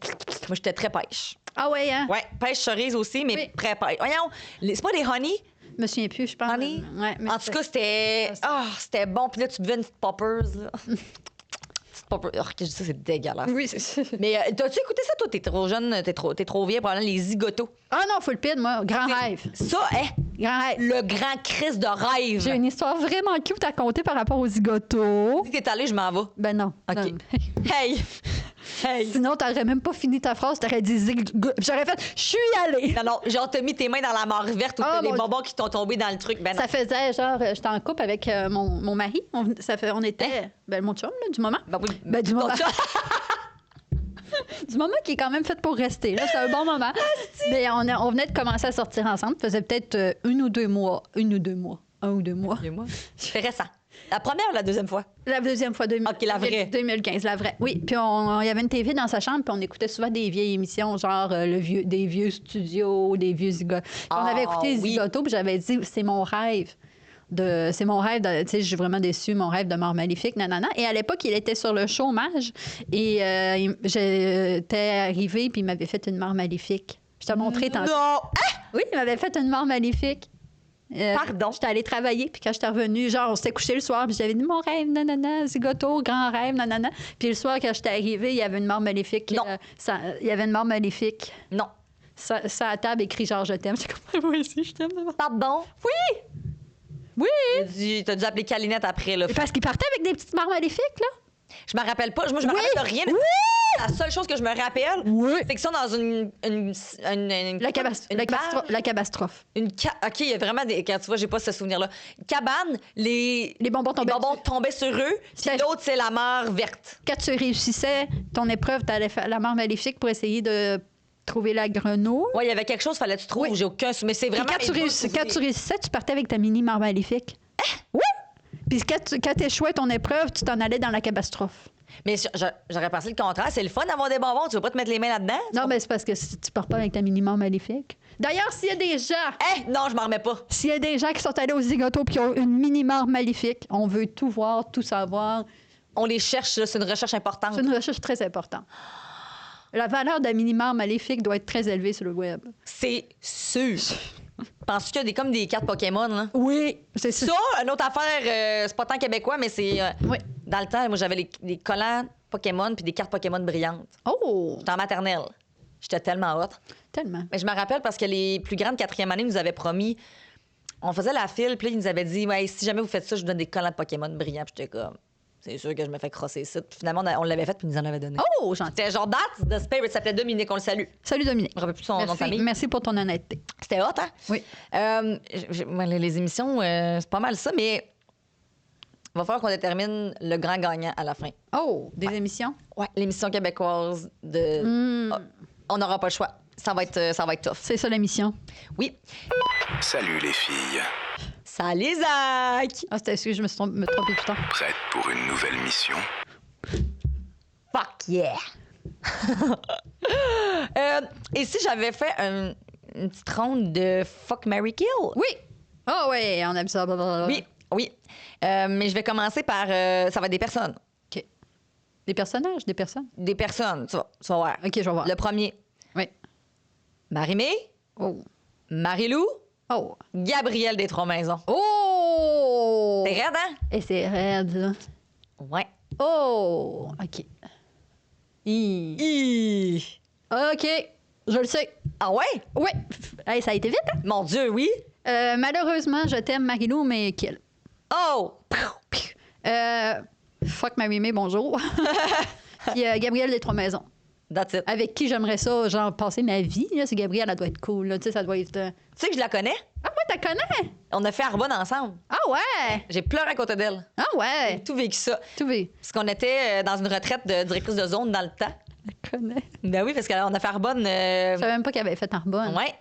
[SPEAKER 2] Moi, j'étais très pêche.
[SPEAKER 3] Ah oui, hein?
[SPEAKER 2] Oui, pêche cerise aussi, mais très pêche. Voyons, c'est pas des honey?
[SPEAKER 3] Je me souviens plus, je pense.
[SPEAKER 2] Honey? Ouais, en tout cas, c'était bon. Puis là, tu buvais une petite poppers, là. Ça, c'est dégueulasse.
[SPEAKER 3] Oui, c'est ça.
[SPEAKER 2] Mais t'as-tu écouté ça, toi? T'es trop jeune, t'es trop vieille, probablement les zigotos.
[SPEAKER 3] Ah non, full pid, moi. Grand rêve.
[SPEAKER 2] Ça,
[SPEAKER 3] grand rêve.
[SPEAKER 2] Le grand Christ de rêve.
[SPEAKER 3] J'ai une histoire vraiment cute à conter par rapport aux zigotos.
[SPEAKER 2] Si t'es allé, je m'en vais.
[SPEAKER 3] Ben non.
[SPEAKER 2] OK.
[SPEAKER 3] Non.
[SPEAKER 2] Hey!
[SPEAKER 3] Sinon, t'aurais même pas fini ta phrase, t'aurais dit j'aurais fait je suis allée.
[SPEAKER 2] Non, genre, t'as mis tes mains dans la mare verte ou les bonbons qui t'ont tombé dans le truc. Ben
[SPEAKER 3] ça faisait genre, j'étais en couple avec mon mari. On était, mon chum, là, du moment.
[SPEAKER 2] Ben oui.
[SPEAKER 3] Ben, du moment. Du moment qui est quand même fait pour rester. Là, c'est un bon moment. Mais on venait de commencer à sortir ensemble. Ça faisait peut-être 1 ou 2 mois. 1 ou 2 mois. 1 ou 2 mois.
[SPEAKER 2] C'est récent. La première ou la deuxième fois?
[SPEAKER 3] La deuxième fois,
[SPEAKER 2] OK, la vraie.
[SPEAKER 3] 2015, la vraie. Oui, puis il y avait une TV dans sa chambre, puis on écoutait souvent des vieilles émissions, genre des vieux studios, des vieux zigotos. On avait écouté les zigotos, puis j'avais dit, c'est mon rêve. Tu sais, je suis vraiment déçue, mon rêve de mort maléfique, nanana. Et à l'époque, il était sur le chômage, et j'étais arrivée, puis il m'avait fait une mort maléfique. Je t'ai montré tantôt.
[SPEAKER 2] Non!
[SPEAKER 3] Oui, il m'avait fait une mort maléfique.
[SPEAKER 2] Pardon?
[SPEAKER 3] J'étais allée travailler, puis quand j'étais revenue, genre, on s'était couché le soir, puis j'avais dit mon rêve, nanana, zigoto, grand rêve, nanana. Puis le soir, quand j'étais arrivée, il y avait une mort maléfique.
[SPEAKER 2] Non.
[SPEAKER 3] Il y avait une mort maléfique.
[SPEAKER 2] Non.
[SPEAKER 3] Ça à table, écrit genre, je t'aime. J'étais comme, oui, si, je t'aime.
[SPEAKER 2] Pardon?
[SPEAKER 3] Oui! Oui!
[SPEAKER 2] T'as dû appeler Calinette après, là.
[SPEAKER 3] Parce qu'il partait avec des petites morts maléfiques, là.
[SPEAKER 2] Je me rappelle pas. Moi, je me rappelle de rien.
[SPEAKER 3] Oui!
[SPEAKER 2] La seule chose que je me rappelle, c'est que ça dans
[SPEAKER 3] La cabastrophe.
[SPEAKER 2] OK, il y a vraiment des... Quand tu vois, j'ai pas ce souvenir-là. Une cabane, les
[SPEAKER 3] bonbons
[SPEAKER 2] tombaient sur eux, puis l'autre, c'est la mare verte.
[SPEAKER 3] Quand tu réussissais ton épreuve, t'allais faire la mort maléfique pour essayer de trouver la grenouille.
[SPEAKER 2] Oui, il y avait quelque chose, fallait que tu trouves.
[SPEAKER 3] Oui.
[SPEAKER 2] J'ai aucun... Mais c'est vraiment...
[SPEAKER 3] Quand tu réussissais, tu partais avec ta mini mort maléfique. Oui! Puis quand t'échouais ton épreuve, tu t'en allais dans la cabastrophe.
[SPEAKER 2] Mais j'aurais pensé le contraire. C'est le fun d'avoir des bonbons. Tu veux pas te mettre les mains là-dedans?
[SPEAKER 3] Non, mais c'est parce que si tu pars pas avec ta mini mort maléfique. D'ailleurs, s'il y a des gens...
[SPEAKER 2] Non, je m'en remets pas.
[SPEAKER 3] S'il y a des gens qui sont allés au zigoto et qui ont une mini mort maléfique, on veut tout voir, tout savoir.
[SPEAKER 2] On les cherche, là. C'est une recherche importante.
[SPEAKER 3] C'est une recherche très importante. La valeur de la mini mort maléfique doit être très élevée sur le web.
[SPEAKER 2] C'est sûr. Penses-tu qu'il y a comme des cartes Pokémon, là?
[SPEAKER 3] Oui, c'est ça.
[SPEAKER 2] Ça, une autre affaire, c'est pas tant québécois, mais c'est...
[SPEAKER 3] Oui.
[SPEAKER 2] Dans le temps, moi, j'avais des collants Pokémon puis des cartes Pokémon brillantes.
[SPEAKER 3] Oh!
[SPEAKER 2] J'étais en maternelle. J'étais tellement hot.
[SPEAKER 3] Tellement.
[SPEAKER 2] Mais je me rappelle parce que les plus grandes quatrième année nous avaient promis... On faisait la file, puis là, ils nous avaient dit, ouais, si jamais vous faites ça, je vous donne des collants Pokémon brillants. Puis j'étais comme... C'est sûr que je me fais crosser ça. Puis finalement, on l'avait fait, puis ils nous en avaient donné.
[SPEAKER 3] Oh, gentil.
[SPEAKER 2] C'était genre That's the Spirit. Ça s'appelait Dominique, on le salue.
[SPEAKER 3] Salut, Dominique.
[SPEAKER 2] Je me rappelle plus son nom de famille.
[SPEAKER 3] Merci pour ton honnêteté.
[SPEAKER 2] C'était hot, hein?
[SPEAKER 3] Oui.
[SPEAKER 2] Les émissions, c'est pas mal ça, mais il va falloir qu'on détermine le grand gagnant à la fin.
[SPEAKER 3] Oh, des émissions?
[SPEAKER 2] Ouais, l'émission québécoise de... On n'aura pas le choix. Ça va être tough.
[SPEAKER 3] C'est ça, l'émission.
[SPEAKER 2] Oui.
[SPEAKER 4] Salut les filles.
[SPEAKER 2] Salut, Zach!
[SPEAKER 3] Ah, c'était sûr, je me suis trompée tout le temps.
[SPEAKER 4] Prête pour une nouvelle mission?
[SPEAKER 2] Fuck yeah! Et si j'avais fait une petite ronde de Fuck, Marry, Kill?
[SPEAKER 3] Oui! Oh oui, on aime ça. Blablabla.
[SPEAKER 2] Oui. Mais je vais commencer par... ça va être des personnes.
[SPEAKER 3] OK. Des personnages, des personnes?
[SPEAKER 2] Des personnes, tu vas voir.
[SPEAKER 3] OK, je vais voir.
[SPEAKER 2] Le premier.
[SPEAKER 3] Oui.
[SPEAKER 2] Marie-Mé,
[SPEAKER 3] Oh.
[SPEAKER 2] Marie-Lou,
[SPEAKER 3] Oh.
[SPEAKER 2] Gabrielle des Trois-Maisons.
[SPEAKER 3] Oh!
[SPEAKER 2] C'est raide, hein?
[SPEAKER 3] Et c'est raide, là.
[SPEAKER 2] Ouais.
[SPEAKER 3] Oh! OK. OK, je le sais.
[SPEAKER 2] Ah ouais?
[SPEAKER 3] Oui. Hey, ça a été vite, hein?
[SPEAKER 2] Mon Dieu, oui.
[SPEAKER 3] Malheureusement, je t'aime, Marie-Lou, mais kill.
[SPEAKER 2] Oh!
[SPEAKER 3] Fuck Marie-Mé, bonjour. Puis Gabrielle des Trois-Maisons.
[SPEAKER 2] That's it.
[SPEAKER 3] Avec qui j'aimerais ça, genre, passer ma vie. Là, c'est Gabrielle, elle doit être cool. Là. Tu sais, ça doit être...
[SPEAKER 2] Tu sais que je la connais?
[SPEAKER 3] Ah ouais, t'as connais?
[SPEAKER 2] On a fait Arbonne ensemble.
[SPEAKER 3] Ah ouais?
[SPEAKER 2] J'ai pleuré à côté d'elle.
[SPEAKER 3] Ah ouais?
[SPEAKER 2] J'ai tout vécu ça.
[SPEAKER 3] Tout vu.
[SPEAKER 2] Parce qu'on était dans une retraite de directrice de zone dans le temps.
[SPEAKER 3] Je connais.
[SPEAKER 2] Ben oui, parce qu'on a fait Arbonne...
[SPEAKER 3] Je savais même pas qu'elle avait fait Arbonne.
[SPEAKER 2] Ouais.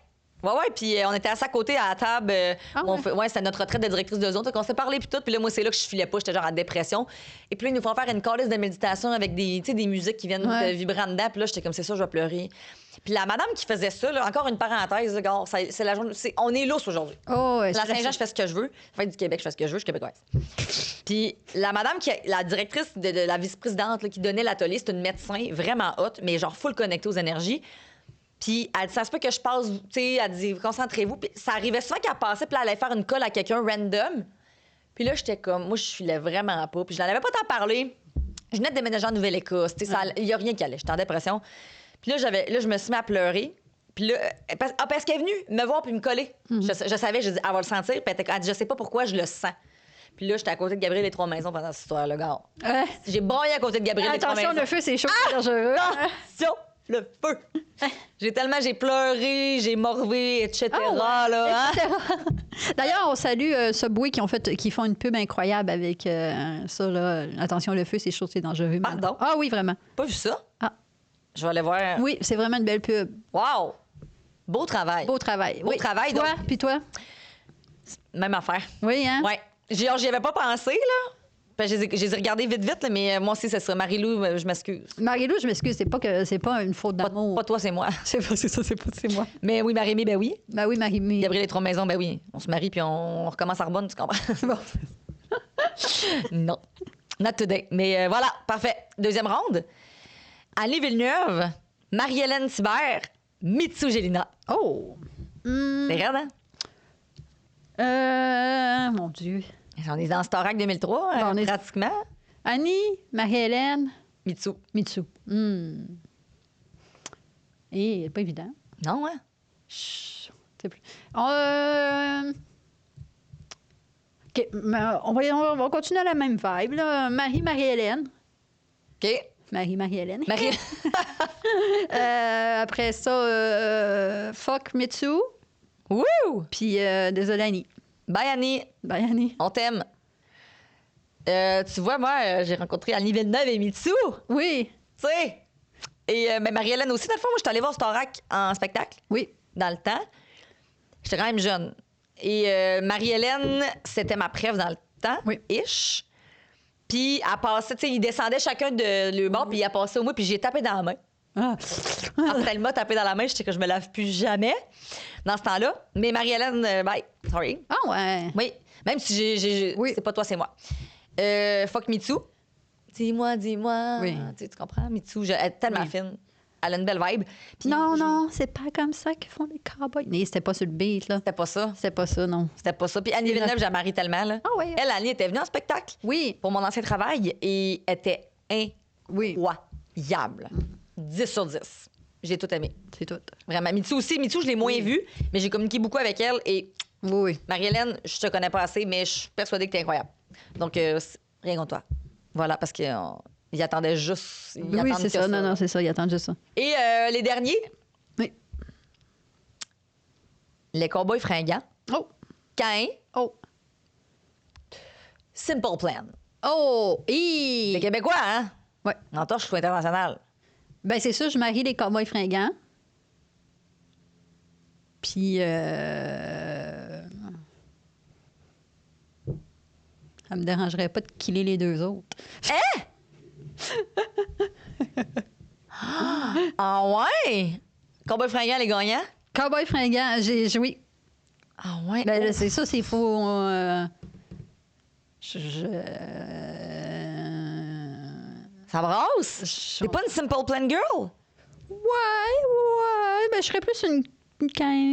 [SPEAKER 2] Ouais, puis on était assis à côté à la table. C'était notre retraite de directrice de zone. On s'est parlé, puis tout. Puis là, moi, c'est là que je filais pas. J'étais genre en dépression. Et puis là, ils nous font faire une calice de méditation avec des musiques qui viennent de vibrer en dedans. Puis là, j'étais comme, c'est ça, je vais pleurer. Puis la madame qui faisait ça, là, encore une parenthèse, là, gars, c'est la journée. On est lousse aujourd'hui.
[SPEAKER 3] Oh, ouais,
[SPEAKER 2] La Saint-Jean, je fais ce que je veux. Fête du Québec, je fais ce que je veux. Je suis québécoise. Puis la madame, la directrice de la vice-présidente là, qui donnait l'atelier, c'est une médecin vraiment hot, mais genre full connectée aux énergies. Puis elle dit, ça se peut que je passe, tu sais, elle dit, concentrez-vous. Puis ça arrivait souvent qu'elle passait, puis là, elle allait faire une colle à quelqu'un random. Puis là, j'étais comme, moi, je filais vraiment pas. Puis je n'en avais pas tant parlé. Je venais de déménager en Nouvelle-Écosse. Tu sais, il y a rien qui allait. J'étais en dépression. Puis là, je me suis mis à pleurer. Puis là, parce qu'elle est venue me voir puis me coller. Je savais, j'ai dit, elle va le sentir. Puis elle dit, je sais pas pourquoi, je le sens. Puis là, j'étais à côté de Gabrielle des Trois-Maisons pendant cette histoire-là, gars. J'ai braillé à côté de Gabrielle des Trois-Maisons.
[SPEAKER 3] Attention, le feu, c'est chaud, c'est dangereux.
[SPEAKER 2] Attention! Le feu! J'ai pleuré, j'ai morvé, etc. Là, hein?
[SPEAKER 3] D'ailleurs, on salue Subway qui font une pub incroyable avec ça, là. Attention, le feu, c'est chaud, c'est dangereux.
[SPEAKER 2] Pardon?
[SPEAKER 3] Ah oui, vraiment.
[SPEAKER 2] Pas vu ça?
[SPEAKER 3] Ah.
[SPEAKER 2] Je vais aller voir.
[SPEAKER 3] Oui, c'est vraiment une belle pub.
[SPEAKER 2] Wow! Beau travail.
[SPEAKER 3] Beau travail.
[SPEAKER 2] Beau travail,
[SPEAKER 3] toi,
[SPEAKER 2] donc.
[SPEAKER 3] puis toi?
[SPEAKER 2] Même affaire.
[SPEAKER 3] Oui, hein?
[SPEAKER 2] Ouais. J'y avais pas pensé, là. Je les ai regardés vite, là, mais moi aussi, ça serait Marie-Lou, je m'excuse.
[SPEAKER 3] Marie-Lou, je m'excuse, c'est pas une faute d'amour.
[SPEAKER 2] Pas toi, c'est moi.
[SPEAKER 3] C'est moi.
[SPEAKER 2] Mais oui, Marie-Mé, ben oui.
[SPEAKER 3] Ben oui, Marie-Mé.
[SPEAKER 2] Gabriel et Trois Maisons, ben oui. On se marie puis on recommence à Arbonne, tu comprends? Bon. Non. Not today. Mais voilà, parfait. Deuxième ronde. Annie Villeneuve, Marie-Hélène Thibert, Mitsou Gélina.
[SPEAKER 3] Oh!
[SPEAKER 2] C'est raide, hein?
[SPEAKER 3] Mon Dieu.
[SPEAKER 2] On est dans Starac 2003, pratiquement.
[SPEAKER 3] Annie, Marie-Hélène,
[SPEAKER 2] Mitsou.
[SPEAKER 3] Et pas évident.
[SPEAKER 2] Non, hein?
[SPEAKER 3] Chut, c'est plus... OK, on va continuer à la même vibe, là. Marie-Hélène.
[SPEAKER 2] OK.
[SPEAKER 3] Marie-Hélène.
[SPEAKER 2] Marie...
[SPEAKER 3] après ça, fuck Mitsou.
[SPEAKER 2] Wouh!
[SPEAKER 3] Puis, désolé, Annie.
[SPEAKER 2] Bye, Annie.
[SPEAKER 3] Bye, Annie.
[SPEAKER 2] On t'aime. Tu vois, moi, j'ai rencontré Annie Villeneuve et Mitsou.
[SPEAKER 3] Oui.
[SPEAKER 2] Tu sais. Et Marie-Hélène aussi. Dans le fond, moi, je suis allée voir Starac en spectacle.
[SPEAKER 3] Oui.
[SPEAKER 2] Dans le temps. J'étais quand même jeune. Et Marie-Hélène, c'était ma préf dans le temps.
[SPEAKER 3] Oui.
[SPEAKER 2] Ish. Puis, elle passait, tu sais, ils descendaient chacun de le bord, puis elle passait au moi, puis j'ai tapé dans la main.
[SPEAKER 3] Ah.
[SPEAKER 2] Après, elle m'a tapé dans la main, je sais que je me lave plus jamais dans ce temps-là. Mais Marie-Hélène, bye. Sorry.
[SPEAKER 3] Ah ouais.
[SPEAKER 2] Oui. Même si j'ai
[SPEAKER 3] Oui.
[SPEAKER 2] c'est pas toi, c'est moi. Fuck Mitsou. Dis-moi.
[SPEAKER 3] Oui.
[SPEAKER 2] Tu comprends? Mitsou, elle est tellement fine. Elle a une belle vibe. Puis,
[SPEAKER 3] Non, c'est pas comme ça qu'ils font les cowboys. Mais c'était pas sur le beat, là.
[SPEAKER 2] C'était pas ça.
[SPEAKER 3] C'était pas ça, non.
[SPEAKER 2] C'était pas ça. Puis Annie Villeneuve, j'ai marie tellement, là.
[SPEAKER 3] Ah oui.
[SPEAKER 2] Elle, Annie, était venue en spectacle.
[SPEAKER 3] Oui.
[SPEAKER 2] Pour mon ancien travail et était
[SPEAKER 3] Oui.
[SPEAKER 2] incroyable. 10 sur 10. J'ai tout aimé.
[SPEAKER 3] C'est tout.
[SPEAKER 2] Vraiment. Mitsou aussi. Mitsou, je l'ai moins vue, mais j'ai communiqué beaucoup avec elle. Et
[SPEAKER 3] Oui.
[SPEAKER 2] Marie-Hélène, je te connais pas assez, mais je suis persuadée que t'es incroyable. Donc, rien contre toi. Voilà, parce qu'ils attendaient juste.
[SPEAKER 3] Oui, c'est ça. Non, c'est ça. Ils attendent juste ça.
[SPEAKER 2] Et les derniers?
[SPEAKER 3] Oui.
[SPEAKER 2] Les Cowboys fringants.
[SPEAKER 3] Oh.
[SPEAKER 2] Caïn.
[SPEAKER 3] Oh.
[SPEAKER 2] Simple Plan.
[SPEAKER 3] Oh.
[SPEAKER 2] Les Québécois, hein?
[SPEAKER 3] Ouais.
[SPEAKER 2] En torche, je suis international.
[SPEAKER 3] Ben c'est ça, je marie les cowboys fringants. Puis, ça me dérangerait pas de killer les deux autres.
[SPEAKER 2] Hein? Ah ouais? Cowboys fringants, les gagnants?
[SPEAKER 3] Cowboys fringants, oui.
[SPEAKER 2] Ah ouais?
[SPEAKER 3] Ben là, c'est ça, c'est faux.
[SPEAKER 2] Ça brasse? T'es pas une Simple Plan girl?
[SPEAKER 3] Ouais. Ben je serais plus une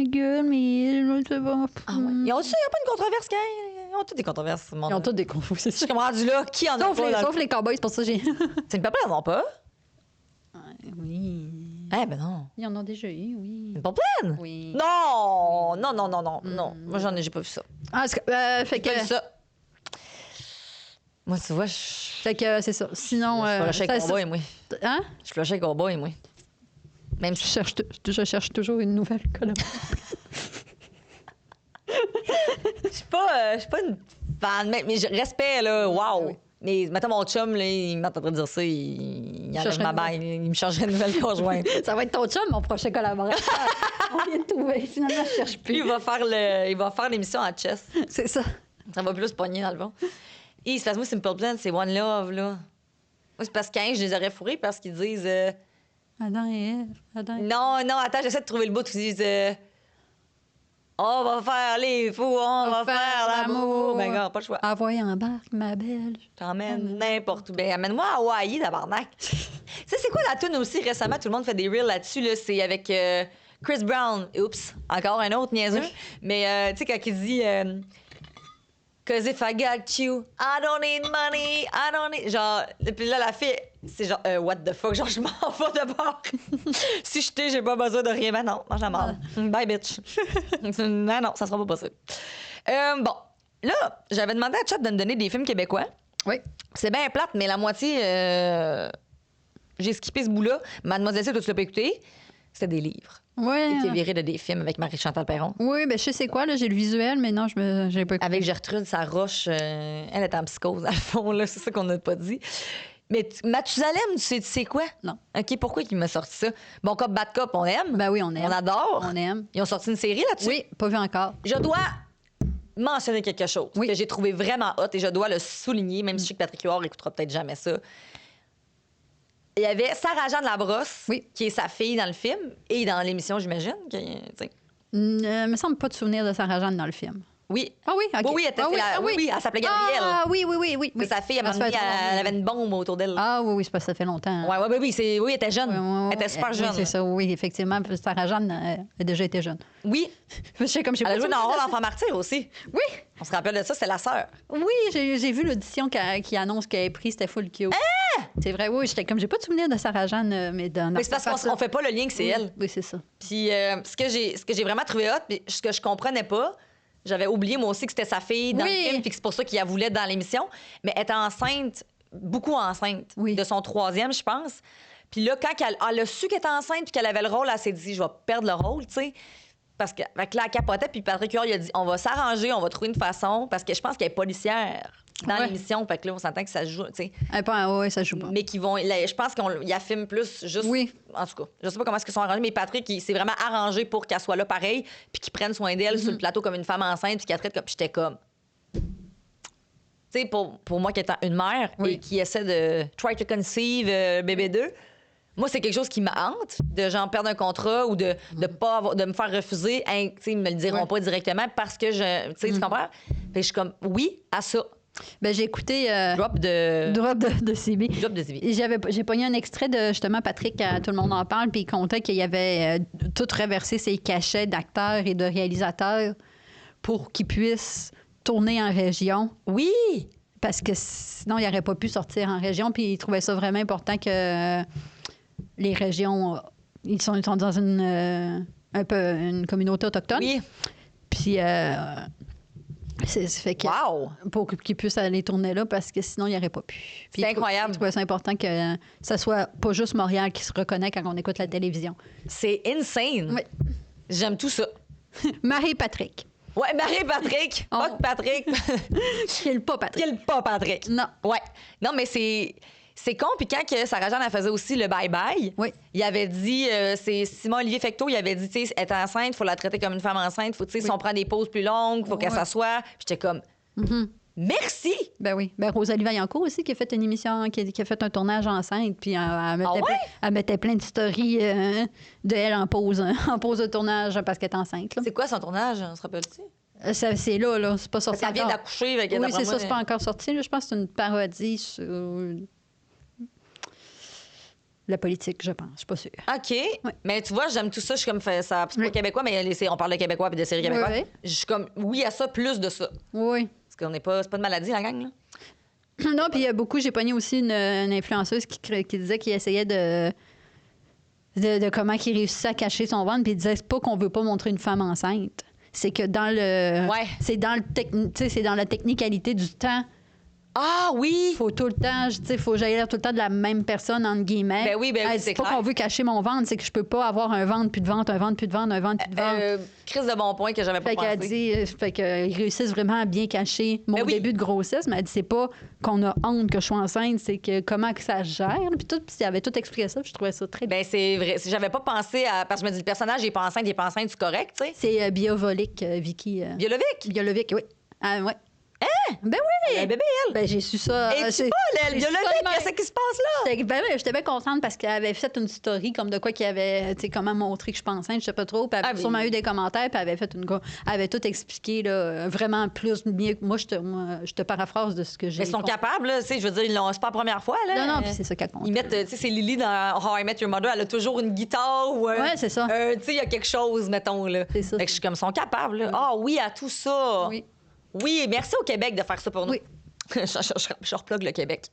[SPEAKER 3] gueule, mais je sais pas.
[SPEAKER 2] Ah ouais. Ils ont pas une controverse, quand ils ont toutes des controverses.
[SPEAKER 3] Ils ont tous des controverses, c'est
[SPEAKER 2] Je
[SPEAKER 3] ça.
[SPEAKER 2] suis comme rendu là, qui en a pas?
[SPEAKER 3] Sauf les cowboys, c'est pour ça que j'ai...
[SPEAKER 2] Simple Plan, ils en ont pas?
[SPEAKER 3] Oui.
[SPEAKER 2] Eh ben non.
[SPEAKER 3] Ils en ont déjà eu, oui.
[SPEAKER 2] Simple Plan?
[SPEAKER 3] Oui.
[SPEAKER 2] Non! Non. Moi, j'ai pas vu ça.
[SPEAKER 3] Ah, fait
[SPEAKER 2] J'ai pas vu
[SPEAKER 3] que...
[SPEAKER 2] ça. Moi, tu vois, je
[SPEAKER 3] Fait que c'est ça. Sinon...
[SPEAKER 2] suis flushée avec Cowboy, moi.
[SPEAKER 3] Hein?
[SPEAKER 2] Je suis flushée avec Cowboy, moi. Même si
[SPEAKER 3] Je cherche toujours une nouvelle collaboration.
[SPEAKER 2] je suis pas une fan, mais respect, là, wow.
[SPEAKER 3] Oui.
[SPEAKER 2] Mais mettons mon chum, là, il m'entendrait dire ça, il enlève
[SPEAKER 3] chercherait
[SPEAKER 2] ma
[SPEAKER 3] une
[SPEAKER 2] baille, il me changerait une nouvelle conjointe.
[SPEAKER 3] Ça va être ton chum, mon prochain collaborateur. On vient de trouver. Finalement, je cherche
[SPEAKER 2] Lui,
[SPEAKER 3] plus.
[SPEAKER 2] il va faire l'émission en chess.
[SPEAKER 3] C'est ça.
[SPEAKER 2] Ça va plus pogner dans le fond. Et c'est parce que moi, Simple Plan, c'est One Love, là. Moi, c'est parce que 15, je les aurais fourrés parce qu'ils disent...
[SPEAKER 3] Adam et Ève.
[SPEAKER 2] Non, attends, j'essaie de trouver le bout où ils disent... On va faire les fous, on va faire l'amour. Ben, gars, pas le choix.
[SPEAKER 3] Envoyez en barque, ma belle.
[SPEAKER 2] T'emmènes n'importe où. Ben, amène-moi à Hawaï, tabarnak. Tu sais, c'est quoi la tune aussi récemment? Tout le monde fait des reels là-dessus. Là. C'est avec Chris Brown. Oups, encore un autre niaiseux. Mais tu sais, quand il dit... Cause if I got you, I don't need money, I don't need... Genre, puis là, la fille, c'est genre, what the fuck? Genre, je m'en vais de bord. Si je t'ai, j'ai pas besoin de rien. Ben non, mange la marde. Bye, bitch. Non, ça sera pas possible. Bon, là, j'avais demandé à Chat de me donner des films québécois.
[SPEAKER 3] Oui.
[SPEAKER 2] C'est bien plate, mais la moitié, j'ai skippé ce bout-là. Mademoiselle C, toi, tu l'as pas écouté? C'était des livres.
[SPEAKER 3] Ouais.
[SPEAKER 2] C'était viré de des films avec Marie-Chantal Perron.
[SPEAKER 3] Oui, ben je sais c'est quoi, là. J'ai le visuel, mais non, j'ai pas écouté.
[SPEAKER 2] Avec Gertrude Saroche, elle est en psychose, à fond, là. C'est ça qu'on n'a pas dit. Mais Mathusalem, tu sais quoi?
[SPEAKER 3] Non.
[SPEAKER 2] OK, pourquoi il m'a sorti ça? Bon Cop, Bad Cop, on aime.
[SPEAKER 3] Ben oui, on aime.
[SPEAKER 2] On adore.
[SPEAKER 3] On aime.
[SPEAKER 2] Ils ont sorti une série là-dessus.
[SPEAKER 3] Oui, pas vu encore.
[SPEAKER 2] Je dois mentionner quelque chose que j'ai trouvé vraiment hot et je dois le souligner, même si je sais que Patrick Huard n'écoutera peut-être jamais ça. Il y avait Sarah-Jeanne Labrosse, qui est sa fille dans le film et dans l'émission, j'imagine.
[SPEAKER 3] Me semble pas de souvenir de Sarah-Jeanne dans le film.
[SPEAKER 2] Oui.
[SPEAKER 3] Ah oui, OK.
[SPEAKER 2] Oui, elle s'appelait Gabrielle.
[SPEAKER 3] Ah oui.
[SPEAKER 2] C'est sa fille, elle avait une bombe autour d'elle.
[SPEAKER 3] Ah oui, c'est parce que ça fait longtemps.
[SPEAKER 2] Oui, elle était jeune. Elle était super jeune.
[SPEAKER 3] Oui, c'est ça, oui, effectivement. Sarah-Jeanne a déjà été jeune.
[SPEAKER 2] Oui. Elle a joué dans le rôle d'Enfant Martyr aussi.
[SPEAKER 3] Oui.
[SPEAKER 2] On se rappelle de ça, c'est la sœur.
[SPEAKER 3] Oui, j'ai vu l'audition qui annonce qu'elle est prise, c'était full cute. C'est vrai, oui. J'étais comme, j'ai pas de souvenir de Sarah-Jeanne, mais dans
[SPEAKER 2] c'est parce qu'on fait pas le lien que c'est elle.
[SPEAKER 3] Oui, c'est ça.
[SPEAKER 2] Puis ce que j'ai vraiment trouvé hot, puis ce que je comprenais pas, j'avais oublié moi aussi que c'était sa fille dans le film, puis que c'est pour ça qu'il la voulait dans l'émission, mais elle était enceinte, beaucoup enceinte, de son 3e, je pense. Puis là, quand elle a su qu'elle était enceinte puis qu'elle avait le rôle, elle s'est dit, je vais perdre le rôle, tu sais. Parce que là, elle capotait, puis Patrick Huard, il a dit, on va s'arranger, on va trouver une façon, parce que je pense qu'elle est policière dans l'émission, fait que là, on s'entend que ça se joue, tu sais.
[SPEAKER 3] Oui, ça joue pas.
[SPEAKER 2] Mais qu'ils vont, je pense qu'il la filme plus juste. Oui. En tout cas, je sais pas comment est-ce qu'ils sont arrangés, mais Patrick, il s'est vraiment arrangé pour qu'elle soit là pareil, puis qu'il prenne soin d'elle sur le plateau comme une femme enceinte, puis qu'elle traite comme. Puis j'étais comme. Tu sais, pour moi qui étant une mère et qui essaie de try to conceive bébé 2, moi, c'est quelque chose qui me hante, de genre perdre un contrat ou de me faire refuser. Hein, ils me le diront pas directement parce que tu comprends? Fait que je suis comme, oui, à ça.
[SPEAKER 3] Ben, j'ai écouté
[SPEAKER 2] Drop de
[SPEAKER 3] CB.
[SPEAKER 2] Drop de CB.
[SPEAKER 3] J'ai pogné un extrait de justement Patrick, Tout le monde en parle, puis il comptait qu'il avait tout reversé ses cachets d'acteurs et de réalisateurs pour qu'ils puissent tourner en région.
[SPEAKER 2] Oui!
[SPEAKER 3] Parce que sinon, il n'aurait pas pu sortir en région, puis il trouvait ça vraiment important que les régions, ils sont dans un peu une communauté autochtone. Oui. Puis c'est fait que pour qu'ils puissent aller tourner là, parce que sinon, il n'aurait pas pu.
[SPEAKER 2] C'est incroyable.
[SPEAKER 3] Je trouvais ça important que ça soit pas juste Montréal qui se reconnaît quand on écoute la télévision.
[SPEAKER 2] C'est insane.
[SPEAKER 3] Oui.
[SPEAKER 2] J'aime tout ça.
[SPEAKER 3] Marie-Patrick.
[SPEAKER 2] Ouais, Marie-Patrick. Pas Patrick.
[SPEAKER 3] Kill pas Patrick.
[SPEAKER 2] Kill pas Patrick.
[SPEAKER 3] Non.
[SPEAKER 2] Ouais. Non, mais c'est con. Puis quand Sarah-Jeanne, elle faisait aussi le bye-bye, il avait dit, c'est Simon-Olivier Fecteau, il avait dit, tu sais, elle est enceinte, il faut la traiter comme une femme enceinte. Faut, tu sais, si on prend des pauses plus longues, il faut qu'elle s'assoie. J'étais comme, merci!
[SPEAKER 3] Ben oui. Ben Rosalie Vaillancourt aussi, qui a fait une émission, qui a fait un tournage enceinte, puis elle mettait plein de stories de elle en pause de tournage parce qu'elle est enceinte.
[SPEAKER 2] C'est quoi son tournage, on se rappelle-tu?
[SPEAKER 3] C'est là, c'est pas sorti.
[SPEAKER 2] Ça vient d'accoucher.
[SPEAKER 3] Oui, c'est ça, c'est pas encore sorti. Là. Je pense que c'est une parodie sur la politique, je pense. Je suis pas sûre.
[SPEAKER 2] OK. Oui. Mais tu vois, j'aime tout ça. Je suis comme, ça, c'est pas québécois, mais on parle de québécois et de séries québécoises. Oui. Je suis comme, oui à ça, plus de ça.
[SPEAKER 3] Oui.
[SPEAKER 2] Parce qu'on n'est pas, c'est pas de maladie, la gang, là.
[SPEAKER 3] Non, puis il y a beaucoup, j'ai pogné aussi une influenceuse qui disait qu'il essayait de comment il réussissait à cacher son ventre, puis il disait, c'est pas qu'on veut pas montrer une femme enceinte. C'est que dans le. C'est dans la technicalité du temps.
[SPEAKER 2] Ah oui!
[SPEAKER 3] Faut tout le temps, faut jaillir tout le temps de la même personne, entre guillemets.
[SPEAKER 2] Ben oui, c'est
[SPEAKER 3] pas qu'on veut cacher mon ventre, c'est que je peux pas avoir un ventre, puis de ventre, un ventre, puis de ventre, un ventre, puis de ventre.
[SPEAKER 2] Crise de bon point que j'avais pas pensé.
[SPEAKER 3] Fait qu'ils réussissent vraiment à bien cacher mon début de grossesse, mais elle dit, c'est pas qu'on a honte que je sois enceinte, c'est que comment que ça se gère. Puis il avait tout expliqué ça, puis je trouvais ça très bien.
[SPEAKER 2] Ben c'est vrai. J'avais pas pensé à... Parce que je me dis, le personnage, il est pas enceinte, c'est correct, tu sais.
[SPEAKER 3] C'est Biovolic, Vicky. Biolovic, oui. Ah, ouais.
[SPEAKER 2] Hein?
[SPEAKER 3] Ben oui!
[SPEAKER 2] Elle bébé, elle!
[SPEAKER 3] Ben, j'ai su ça.
[SPEAKER 2] Et tu pas, elle, biologique, qu'est-ce qui se passe là?
[SPEAKER 3] Ben oui, j'étais bien contente parce qu'elle avait fait une story comme de quoi qu'il avait, tu sais, comment montrer que je suis enceinte, je sais pas trop. Puis elle avait sûrement eu des commentaires, puis elle avait fait elle avait tout expliqué, là, vraiment plus mieux que moi. Je te paraphrase de ce que j'ai.
[SPEAKER 2] Mais ils sont capables, là, tu sais, je veux dire, c'est pas la première fois, là.
[SPEAKER 3] Non, puis c'est ça qu'elle compte.
[SPEAKER 2] Ils mettent, tu sais, c'est Lily dans How I Met Your Mother, elle a toujours une guitare ou.
[SPEAKER 3] Ouais, c'est ça.
[SPEAKER 2] Tu sais, il y a quelque chose, mettons, là.
[SPEAKER 3] C'est ça.
[SPEAKER 2] Fait que je suis comme, ils sont capables, là. Ah oui, à tout ça.
[SPEAKER 3] Oui.
[SPEAKER 2] Oui, merci au Québec de faire ça pour nous.
[SPEAKER 3] Oui.
[SPEAKER 2] je replogue le Québec.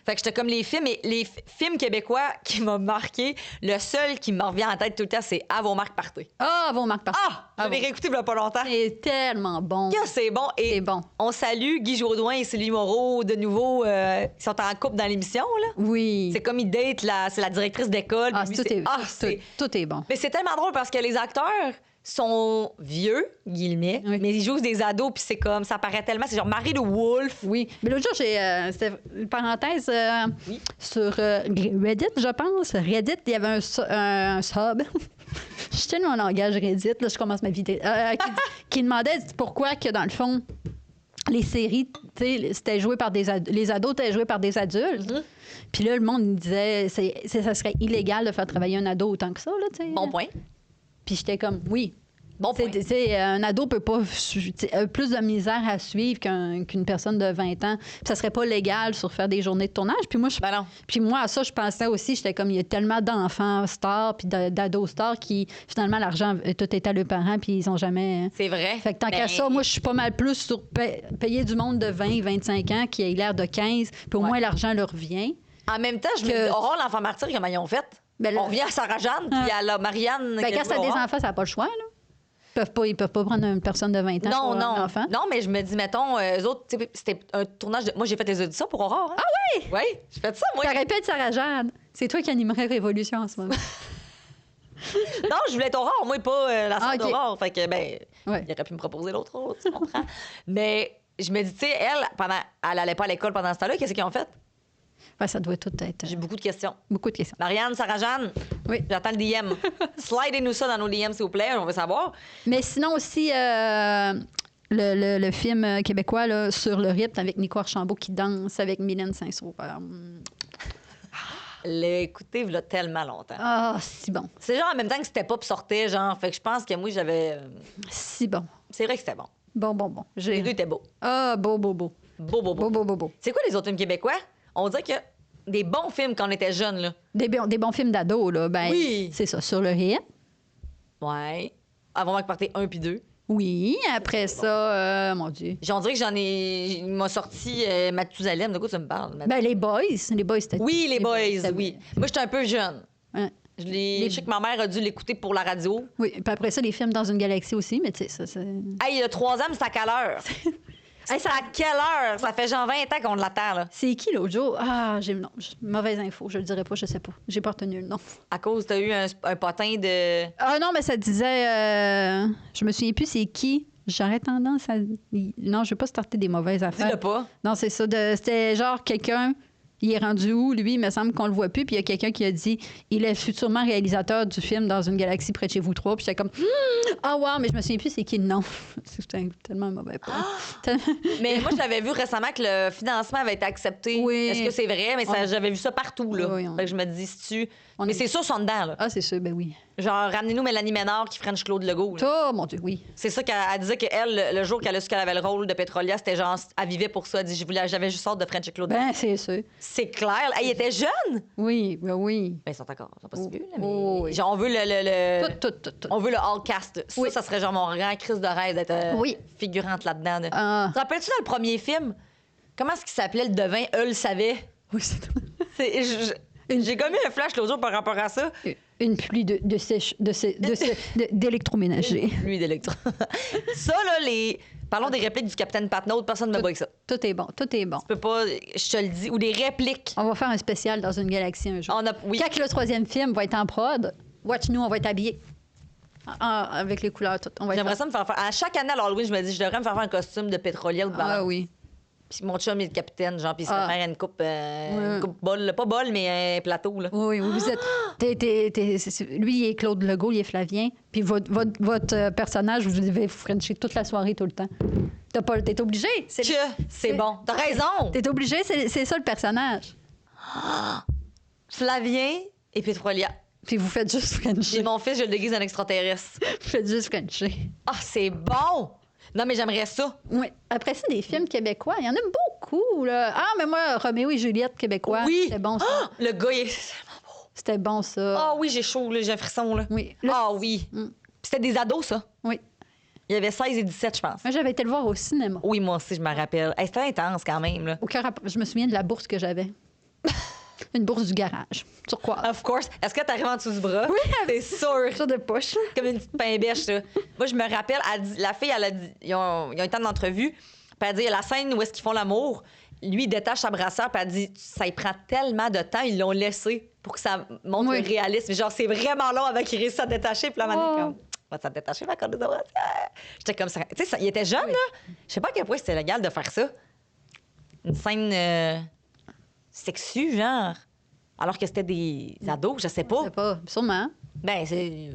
[SPEAKER 2] Fait que j'étais comme les films québécois qui m'ont marqué. Le seul qui me revient en tête tout le temps, c'est À vos marques partez.
[SPEAKER 3] Ah, À vos marques partez.
[SPEAKER 2] Je l'ai réécouté il y a pas longtemps.
[SPEAKER 3] C'est tellement bon.
[SPEAKER 2] C'est bon. Et
[SPEAKER 3] c'est bon.
[SPEAKER 2] On salue Guy Jodoin et Sylvie Moreau de nouveau. Ils sont en couple dans l'émission, là.
[SPEAKER 3] Oui.
[SPEAKER 2] C'est comme ils datent, c'est la directrice d'école.
[SPEAKER 3] Tout est bon.
[SPEAKER 2] Mais c'est tellement drôle parce que les acteurs sont vieux, guillemets, mais ils jouent des ados, puis c'est comme, ça paraît tellement, c'est genre Marie de Wolfe.
[SPEAKER 3] Oui, mais l'autre jour, c'était une parenthèse sur Reddit, je pense. Reddit, il y avait un sub Je suis tellement en langage Reddit, là, je commence ma vidéo. Qui demandait pourquoi que, dans le fond, les séries, tu sais, c'était joué par les ados étaient joués par des adultes. Mm-hmm. Puis là, le monde disait ça serait illégal de faire travailler un ado autant que ça, là, tu sais.
[SPEAKER 2] Bon point.
[SPEAKER 3] Puis j'étais comme, oui.
[SPEAKER 2] Bon point.
[SPEAKER 3] Un ado peut pas plus de misère à suivre qu'une personne de 20 ans. Puis ça serait pas légal sur faire des journées de tournage. Puis moi, puis moi, à ça, je pensais aussi, j'étais comme, il y a tellement d'enfants stars puis d'ados stars qui, finalement, l'argent, tout est à leurs parents puis ils ont jamais...
[SPEAKER 2] C'est vrai.
[SPEAKER 3] Fait que tant qu'à ça, moi, je suis pas mal plus sur payer du monde de 20, 25 ans qui a l'air de 15, puis au moins l'argent leur revient.
[SPEAKER 2] En même temps, je me dis, Aurore, l'enfant martyr, comment ils ont fait? On revient à Sarah-Jeanne puis à la Marianne.
[SPEAKER 3] Quand ça a des enfants, ça n'a pas le choix, là. Ils peuvent pas prendre une personne de 20 ans pour un enfant.
[SPEAKER 2] Non, mais je me dis, mettons, eux autres, c'était un tournage de... Moi, j'ai fait les auditions pour Aurore. Hein?
[SPEAKER 3] Ah oui?
[SPEAKER 2] Oui, j'ai fait ça, moi.
[SPEAKER 3] Ça répète Sarah-Jeanne. C'est toi qui animerais Révolution en ce moment.
[SPEAKER 2] Non, je voulais être Aurore, moi, pas la sœur d'Aurore. Fait que, il aurait pu me proposer l'autre rôle, tu comprends? Mais je me dis, tu sais, elle allait pas à l'école pendant ce temps-là. Qu'est-ce qu'ils ont fait?
[SPEAKER 3] Ouais, ça doit tout être...
[SPEAKER 2] J'ai beaucoup de questions.
[SPEAKER 3] Beaucoup de questions.
[SPEAKER 2] Marianne, Sarah-Jeanne,
[SPEAKER 3] oui.
[SPEAKER 2] J'attends le DM. Slidez-nous ça dans nos DM, s'il vous plaît, on veut savoir.
[SPEAKER 3] Mais sinon aussi, le film québécois là, Sur le rythme avec Nico Archambault qui danse avec Mylène Saint-Sauveur.
[SPEAKER 2] L'écouter, il y a tellement longtemps.
[SPEAKER 3] Ah, si bon.
[SPEAKER 2] C'est genre en même temps que c'était pas puis sortait, genre. Fait que je pense que moi, j'avais...
[SPEAKER 3] Si bon.
[SPEAKER 2] C'est vrai que c'était bon.
[SPEAKER 3] Bon.
[SPEAKER 2] Les deux étaient beaux.
[SPEAKER 3] Ah, beau.
[SPEAKER 2] Beau. C'est quoi les autres films québécois? On dirait que des bons films quand on était jeunes, là.
[SPEAKER 3] Des bons films d'ado, là. Ben,
[SPEAKER 2] oui.
[SPEAKER 3] C'est ça, Sur le rythme.
[SPEAKER 2] Ouais. Avant Mac Party 1 puis 2.
[SPEAKER 3] Oui, après ça, mon Dieu.
[SPEAKER 2] On dirait que il m'a sorti Mathusalem. De quoi tu me parles?
[SPEAKER 3] Ben, les Boys. Les Boys, c'était...
[SPEAKER 2] Oui, les Boys, oui. Moi, j'étais un peu jeune.
[SPEAKER 3] Ouais.
[SPEAKER 2] Je sais que ma mère a dû l'écouter pour la radio.
[SPEAKER 3] Oui, puis après ça, les films dans une galaxie aussi, mais tu sais, ça, c'est...
[SPEAKER 2] Hey, il y a 3 ans, mais c'est à quelle heure? Hey, c'est à quelle heure? Ça fait genre 20 ans qu'on l'attend, là.
[SPEAKER 3] C'est qui l'autre jour? Ah, mauvaise info, je le dirai pas, je sais pas. J'ai pas retenu le nom.
[SPEAKER 2] À cause, t'as eu un potin de...
[SPEAKER 3] Ah non, mais ça disait... je me souviens plus c'est qui. J'aurais tendance à... Non, je veux pas starter des mauvaises affaires.
[SPEAKER 2] Dis-le pas.
[SPEAKER 3] Non, c'est ça. C'était genre quelqu'un... Il est rendu où, lui? Il me semble qu'on le voit plus. Puis il y a quelqu'un qui a dit il est futurement réalisateur du film Dans une galaxie près de chez vous trois. Puis j'étais comme ah, wow, mais je me souviens plus c'est qui le nom. C'était tellement mauvais.
[SPEAKER 2] Mais moi, je l'avais vu récemment que le financement avait été accepté.
[SPEAKER 3] Oui.
[SPEAKER 2] Est-ce que c'est vrai? Mais j'avais vu ça partout, là.
[SPEAKER 3] Oui,
[SPEAKER 2] Fait que je me dis, mais c'est sûr, ils sont dedans, là.
[SPEAKER 3] Ah, c'est sûr, ben oui.
[SPEAKER 2] Genre, ramenez-nous Mélanie Ménard qui French Claude Legault.
[SPEAKER 3] Oh, mon Dieu, oui.
[SPEAKER 2] C'est ça qu'elle disait qu'elle, le jour qu'elle a su qu'elle avait le rôle de Pétrolia, c'était genre, elle vivait pour ça. Elle dit, j'avais juste hâte de French Claude.
[SPEAKER 3] Ben, c'est sûr.
[SPEAKER 2] C'est clair. Elle était jeune.
[SPEAKER 3] Oui, ben oui.
[SPEAKER 2] Ben, ils sont encore. Ils sont pas si vieux, là, mais...
[SPEAKER 3] oui.
[SPEAKER 2] Genre, on veut
[SPEAKER 3] Tout.
[SPEAKER 2] On veut le all cast.
[SPEAKER 3] Oui.
[SPEAKER 2] Ça serait genre mon grand crise de rêve d'être figurante là-dedans.
[SPEAKER 3] Ah.
[SPEAKER 2] Te rappelles-tu dans le premier film, comment est-ce qu'il s'appelait le devin? Le savait.
[SPEAKER 3] Oui, c'est toi.
[SPEAKER 2] J'ai commis un flash l'autre jour par rapport à ça.
[SPEAKER 3] Une pluie d'électroménager.
[SPEAKER 2] Une pluie d'électro. Ça, là, parlons des répliques du Capitaine Patnaud. Personne ne me bat avec ça.
[SPEAKER 3] Tout est bon. Tu
[SPEAKER 2] peux pas, je te le dis. Ou des répliques.
[SPEAKER 3] On va faire un spécial dans une galaxie un jour.
[SPEAKER 2] Oui.
[SPEAKER 3] Quand le 3e film va être en prod, watch-nous, on va être habillés. Avec les couleurs toutes.
[SPEAKER 2] J'aimerais ça me faire faire. À chaque année à l'Halloween, je me dis, je devrais me faire un costume de pétrolier ou de ballon.
[SPEAKER 3] Ah oui.
[SPEAKER 2] Puis mon chum est le capitaine, genre, puis il se fait faire une coupe bol. Pas bol, mais un plateau, là.
[SPEAKER 3] Oui, vous êtes... lui, il est Claude Legault, il est Flavien. Puis votre personnage, vous devez vous frencher toute la soirée, tout le temps. T'es obligé.
[SPEAKER 2] C'est bon. T'as raison.
[SPEAKER 3] T'es obligé, c'est ça le personnage.
[SPEAKER 2] Flavien et Pétrolia.
[SPEAKER 3] Puis vous faites juste frencher.
[SPEAKER 2] Et mon fils, je le déguise en extraterrestre.
[SPEAKER 3] Vous faites juste frencher.
[SPEAKER 2] Ah, c'est bon! Non, mais j'aimerais ça.
[SPEAKER 3] Oui. Après ça, des films québécois, il y en a beaucoup, là. Ah, mais moi, Roméo et Juliette québécois.
[SPEAKER 2] Oui.
[SPEAKER 3] C'était bon, ça.
[SPEAKER 2] Ah, le gars, il est tellement beau.
[SPEAKER 3] C'était bon, ça.
[SPEAKER 2] Ah oui, j'ai chaud, là, j'ai un frisson, là.
[SPEAKER 3] Oui.
[SPEAKER 2] Ah oui. Puis c'était des ados, ça.
[SPEAKER 3] Oui.
[SPEAKER 2] Il y avait 16 et 17, je pense.
[SPEAKER 3] Moi, j'avais été le voir au cinéma.
[SPEAKER 2] Oui, moi aussi, je me rappelle. Hey, c'était intense, quand même, là.
[SPEAKER 3] Je me souviens de la bourse que j'avais. Une bourse du garage. Sur quoi?
[SPEAKER 2] Of course. Est-ce que t'arrives en dessous du bras?
[SPEAKER 3] Oui,
[SPEAKER 2] c'est sûr.
[SPEAKER 3] Sur de poche.
[SPEAKER 2] Comme une petite pain bêche, là. Moi, je me rappelle, la fille, elle a dit, ils ont été en entrevue, puis elle a dit, la scène où est-ce qu'ils font l'amour, lui, il détache sa brassière, puis elle dit, ça y prend tellement de temps, ils l'ont laissé pour que ça montre le réalisme. Genre, c'est vraiment long avant qu'il réussisse à détacher, puis là, comme, va ça détacher ma corde de brassière? J'étais comme ça. Tu sais, il était jeune, là. Je sais pas à quel point c'était légal de faire ça. Une scène sexue, genre. Alors que c'était des ados, je sais pas.
[SPEAKER 3] Je sais pas, sûrement.
[SPEAKER 2] Ben, c'est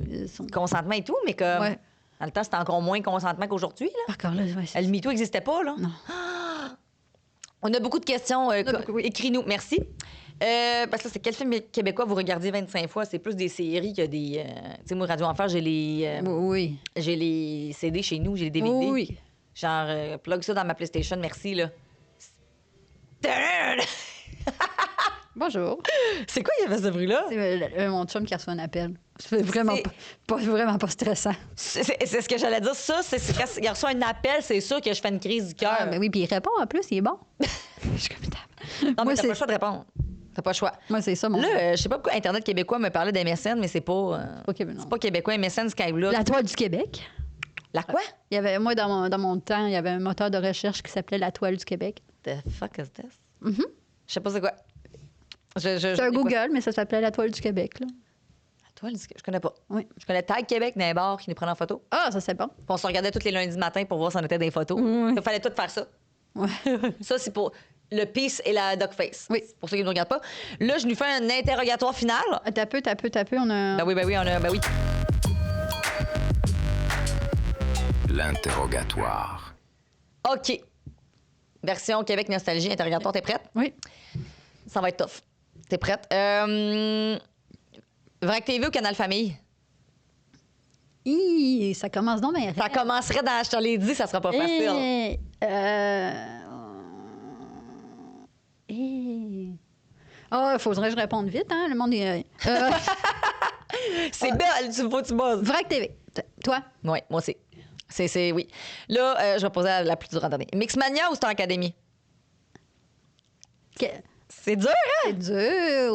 [SPEAKER 2] consentement et tout, mais comme...
[SPEAKER 3] Ouais.
[SPEAKER 2] Dans le temps, c'était encore moins consentement qu'aujourd'hui, là.
[SPEAKER 3] Encore là, ouais,
[SPEAKER 2] Le MeToo n'existait pas, là.
[SPEAKER 3] Non.
[SPEAKER 2] On a beaucoup de questions.
[SPEAKER 3] Oui.
[SPEAKER 2] Écris-nous. Merci. Parce que c'est quel film québécois vous regardez 25 fois? C'est plus des séries que des... tu sais, moi, Radio Enfer, j'ai les CD chez nous, j'ai les DVD.
[SPEAKER 3] Oui.
[SPEAKER 2] Genre, plug ça dans ma PlayStation, merci, là.
[SPEAKER 3] Bonjour.
[SPEAKER 2] C'est quoi, il y avait ce bruit-là?
[SPEAKER 3] C'est mon chum qui reçoit un appel. C'est vraiment pas stressant.
[SPEAKER 2] C'est ce que j'allais dire. Ça, c'est quand il reçoit un appel, c'est sûr que je fais une crise du cœur.
[SPEAKER 3] Mais oui, puis il répond en plus, il est bon. Je suis comme
[SPEAKER 2] non, mais t'as pas le choix de répondre. T'as pas le choix.
[SPEAKER 3] Moi, c'est ça, mon
[SPEAKER 2] Là, je sais pas pourquoi Internet québécois me parlait d'MSN, mais c'est pas...
[SPEAKER 3] non.
[SPEAKER 2] c'est pas québécois. MSN, Skyblock.
[SPEAKER 3] La Toile du Québec.
[SPEAKER 2] La quoi?
[SPEAKER 3] Il y avait, moi, dans mon temps, il y avait un moteur de recherche qui s'appelait La Toile du Québec.
[SPEAKER 2] The fuck is this?
[SPEAKER 3] Mm-hmm.
[SPEAKER 2] Je sais pas c'est quoi.
[SPEAKER 3] C'est un Google, mais ça s'appelait La Toile du Québec. Là.
[SPEAKER 2] La Toile du Québec? Je connais pas.
[SPEAKER 3] Oui.
[SPEAKER 2] Je connais Tag Québec, d'un bar qui nous prenait en photo.
[SPEAKER 3] Ah, ça, c'est bon.
[SPEAKER 2] Puis on se regardait tous les lundis matin pour voir si on était des photos.
[SPEAKER 3] Oui.
[SPEAKER 2] Il fallait tout faire ça.
[SPEAKER 3] Ouais.
[SPEAKER 2] Ça, c'est pour le peace et la duckface.
[SPEAKER 3] Oui.
[SPEAKER 2] C'est pour ceux qui ne nous regardent pas. Là, je nous fais un interrogatoire final.
[SPEAKER 3] T'as peu, on a...
[SPEAKER 2] Ben oui, ben oui.
[SPEAKER 4] L'interrogatoire.
[SPEAKER 2] OK. Version Québec Nostalgie, interrogatoire, t'es prête?
[SPEAKER 3] Oui.
[SPEAKER 2] Ça va être tough. T'es prête? Vrac TV ou Canal Famille?
[SPEAKER 3] Ça commence donc bien.
[SPEAKER 2] Ça commencerait dans... Je te l'ai dit, ça sera pas facile.
[SPEAKER 3] Il faudrait que je réponde vite, hein? Le monde est...
[SPEAKER 2] C'est belle, tu buzzes.
[SPEAKER 3] Vrac TV. Toi?
[SPEAKER 2] Oui, moi aussi. Oui. Là, je vais poser la plus dure en dernier. Mixmania ou Star Academy? C'est dur, hein?
[SPEAKER 3] C'est dur.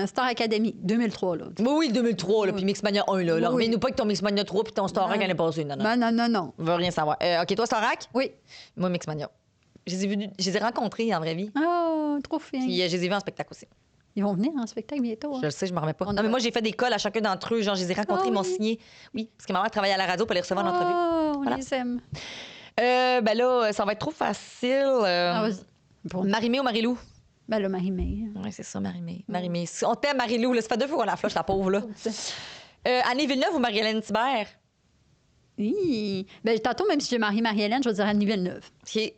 [SPEAKER 3] Star Academy, 2003, là.
[SPEAKER 2] Oui, 2003, là, puis Mixmania 1, là.
[SPEAKER 3] Oui.
[SPEAKER 2] Reviens-nous pas que ton Mixmania 3 puis ton Starac l'année passée. Non.
[SPEAKER 3] Non.
[SPEAKER 2] On veut rien savoir. OK, toi, Starac?
[SPEAKER 3] Oui.
[SPEAKER 2] Moi, Mixmania. Je les ai rencontrés en vraie vie.
[SPEAKER 3] Oh, trop fin.
[SPEAKER 2] Puis je les ai vus en spectacle aussi.
[SPEAKER 3] Ils vont venir en spectacle bientôt. Hein?
[SPEAKER 2] Je le sais, je me remets pas. Non, mais moi, j'ai fait des calls à chacun d'entre eux. Genre, je les ai rencontrés, ils m'ont signé. Oui, parce que ma mère travaillait à la radio pour les recevoir en entrevue.
[SPEAKER 3] On
[SPEAKER 2] Voilà.
[SPEAKER 3] les aime.
[SPEAKER 2] Ben là, ça va être trop facile.
[SPEAKER 3] Vas-y.
[SPEAKER 2] Marie-Mé ou Marie-Lou?
[SPEAKER 3] Ben là, Marie-Mé.
[SPEAKER 2] Oui, c'est ça, Marie-Mé. Marie-Mé. On t'aime, Marie-Lou. Là. Ça fait 2 fois qu'on la flush, la pauvre. Là. Annie Villeneuve ou Marie-Hélène Thibert?
[SPEAKER 3] Ben, tantôt, même si j'ai marié Marie-Hélène, je vais dire Annie Villeneuve.
[SPEAKER 2] OK.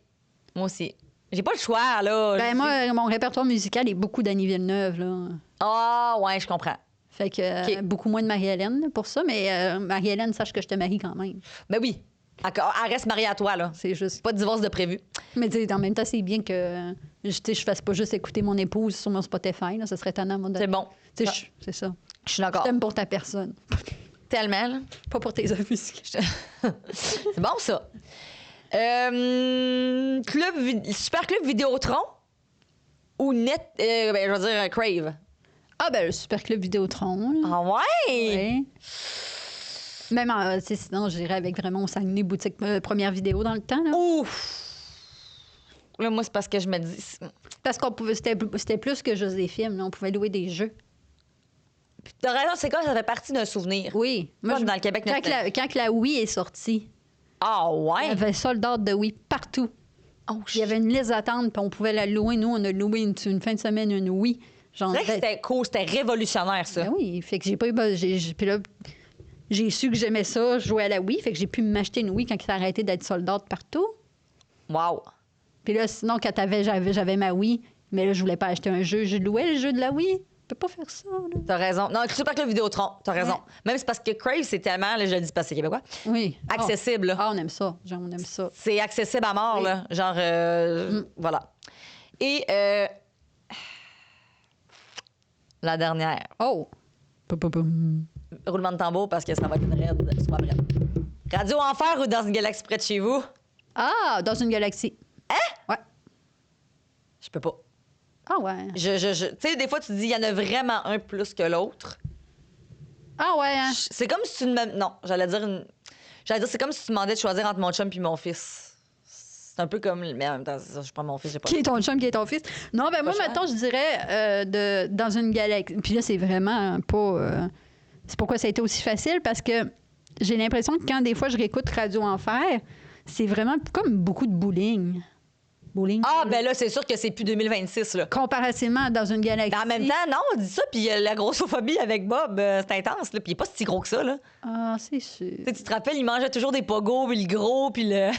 [SPEAKER 2] Moi aussi. J'ai pas le choix, là.
[SPEAKER 3] Ben, moi, mon répertoire musical est beaucoup d'Annie Villeneuve, là.
[SPEAKER 2] Ah, ouais, je comprends.
[SPEAKER 3] Fait que beaucoup moins de Marie-Hélène là, pour ça, mais Marie-Hélène, sache que je te marie quand même.
[SPEAKER 2] Ben oui. Elle reste mariée à toi, là.
[SPEAKER 3] C'est juste.
[SPEAKER 2] Pas de divorce de prévu.
[SPEAKER 3] Mais tu sais, en même temps, c'est bien que je fasse pas juste écouter mon épouse sur mon Spotify. Là, ça serait étonnant, moi.
[SPEAKER 2] C'est bon.
[SPEAKER 3] C'est ça.
[SPEAKER 2] Je suis d'accord.
[SPEAKER 3] Je t'aime pour ta personne.
[SPEAKER 2] Tellement, là.
[SPEAKER 3] Pas pour tes œuvres musicales.
[SPEAKER 2] C'est bon, ça. Super Club Vidéotron ou Net... je veux dire Crave?
[SPEAKER 3] Ah, ben le Super Club Vidéotron. Là.
[SPEAKER 2] Ah ouais?
[SPEAKER 3] Ouais. Même, sinon, j'irais avec vraiment Saguenay Boutique Première Vidéo dans le temps. Là.
[SPEAKER 2] Ouf! Là, moi, c'est parce que je me dis...
[SPEAKER 3] Parce qu'on pouvait... C'était plus que juste des films. Là. On pouvait louer des jeux.
[SPEAKER 2] T'as raison, c'est quoi? Ça fait partie d'un souvenir.
[SPEAKER 3] Oui.
[SPEAKER 2] Moi, dans le Québec...
[SPEAKER 3] Quand la Wii est sortie...
[SPEAKER 2] Ah ouais?
[SPEAKER 3] Il y avait sold out de Wii partout.
[SPEAKER 2] Oh,
[SPEAKER 3] il y avait une liste d'attente, puis on pouvait la louer. Nous, on a loué une fin de semaine une Wii.
[SPEAKER 2] C'est vrai que c'était cool, c'était révolutionnaire, ça.
[SPEAKER 3] Ben oui, fait que j'ai pas eu... Puis là, j'ai su que j'aimais ça, jouer à la Wii, fait que j'ai pu m'acheter une Wii quand ça a arrêté d'être sold out partout.
[SPEAKER 2] Wow!
[SPEAKER 3] Puis là, sinon, quand j'avais ma Wii, mais là, je voulais pas acheter un jeu, je louais le jeu de la Wii. Je peux pas faire ça, là.
[SPEAKER 2] T'as raison. Non, Super Club Vidéotron, t'as raison.
[SPEAKER 3] Ouais.
[SPEAKER 2] Même c'est parce que Crave, c'est tellement, là, je le dis pas, c'est québécois,
[SPEAKER 3] oui.
[SPEAKER 2] accessible. Là.
[SPEAKER 3] Ah, on aime ça. Genre, on aime ça.
[SPEAKER 2] C'est accessible à mort,
[SPEAKER 3] Oui.
[SPEAKER 2] là. Genre, voilà. Et la dernière.
[SPEAKER 3] Oh!
[SPEAKER 2] Roulement de tambour parce que ça va être une raide. Sois prête. Radio Enfer ou Dans une galaxie près de chez vous?
[SPEAKER 3] Ah, Dans une galaxie.
[SPEAKER 2] Hein?
[SPEAKER 3] Ouais.
[SPEAKER 2] Je peux pas.
[SPEAKER 3] Ah ouais.
[SPEAKER 2] Tu sais, des fois, tu te dis, il y en a vraiment un plus que l'autre.
[SPEAKER 3] Ah ouais, hein?
[SPEAKER 2] C'est comme si tu me... Non, j'allais dire, c'est comme si tu demandais de choisir entre mon chum puis mon fils. C'est un peu comme... Mais en même temps, c'est ça, je prends mon fils, j'ai pas...
[SPEAKER 3] Qui est ton chum, qui est ton fils? Non, ben moi, maintenant, je dirais Dans une galaxie. Puis là, c'est vraiment pas... C'est pourquoi ça a été aussi facile, parce que j'ai l'impression que quand des fois je réécoute Radio Enfer, c'est vraiment comme beaucoup de bowling. bowling.
[SPEAKER 2] Ah, ben là, c'est sûr que c'est plus 2026, là.
[SPEAKER 3] Comparativement dans une galaxie.
[SPEAKER 2] Mais en même temps, non, on dit ça, puis la grossophobie avec Bob, c'est intense, là, puis il est pas si gros que ça, là.
[SPEAKER 3] Ah, c'est sûr.
[SPEAKER 2] Tu te rappelles, il mangeait toujours des pogos, puis le gros, puis le...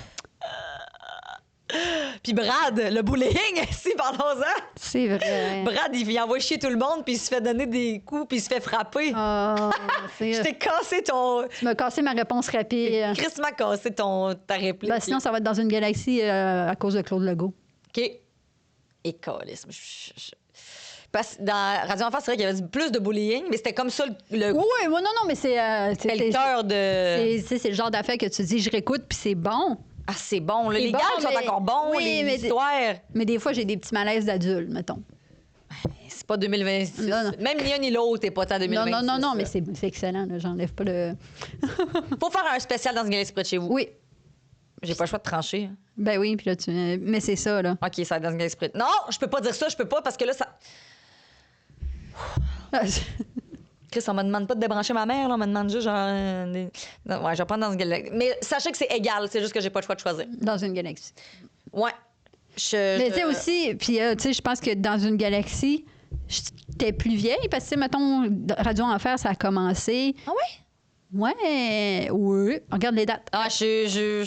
[SPEAKER 2] Puis Brad, le bullying, si, parlons-en.
[SPEAKER 3] C'est vrai.
[SPEAKER 2] Brad, il envoie chier tout le monde, puis il se fait donner des coups, puis il se fait frapper.
[SPEAKER 3] Ah,
[SPEAKER 2] Je t'ai cassé ton...
[SPEAKER 3] Tu m'as cassé ma réponse rapide.
[SPEAKER 2] Chris m'a cassé ta réplique.
[SPEAKER 3] Ben, sinon, ça va être dans une galaxie à cause de Claude Legault.
[SPEAKER 2] OK. Et câlisse. Parce que dans Radio Enfer, c'est vrai qu'il y avait plus de bullying, mais c'était comme ça le...
[SPEAKER 3] Oui, non, mais c'est...
[SPEAKER 2] C'était le cœur de...
[SPEAKER 3] C'est le genre d'affaire que tu dis, je réécoute, puis c'est bon.
[SPEAKER 2] Ah, c'est bon. Là,
[SPEAKER 3] C'est
[SPEAKER 2] les
[SPEAKER 3] bon,
[SPEAKER 2] gars sont
[SPEAKER 3] mais-
[SPEAKER 2] encore bons,
[SPEAKER 3] oui,
[SPEAKER 2] les histoires.
[SPEAKER 3] Mais des fois, j'ai des petits malaises d'adultes, mettons.
[SPEAKER 2] C'est pas 2026.
[SPEAKER 3] Non.
[SPEAKER 2] Même ni un ni l'autre n'est pas à 2026.
[SPEAKER 3] Non, mais c'est excellent, là, j'enlève pas le...
[SPEAKER 2] Faut faire un spécial dans une galaxie près de chez vous.
[SPEAKER 3] Oui,
[SPEAKER 2] J'ai pas le choix de trancher. Hein.
[SPEAKER 3] ben oui, puis là, mais c'est ça, là.
[SPEAKER 2] OK, ça va être dans une galaxie près de... Non, je peux pas dire ça, je peux pas, parce que là, ça... Chris, on me demande pas de débrancher ma mère, là, on me demande juste genre... Non, ouais, je vais prendre dans une galaxie. Mais sachez que c'est égal, c'est juste que j'ai pas le choix de choisir.
[SPEAKER 3] Dans une galaxie.
[SPEAKER 2] Ouais.
[SPEAKER 3] Mais tu sais aussi, puis tu sais, je pense que dans une galaxie, j'étais plus vieille, parce que, tu sais, mettons, Radio Enfer, ça a commencé...
[SPEAKER 2] Ah ouais?
[SPEAKER 3] Ouais, oui. Regarde les dates.
[SPEAKER 2] Ah, je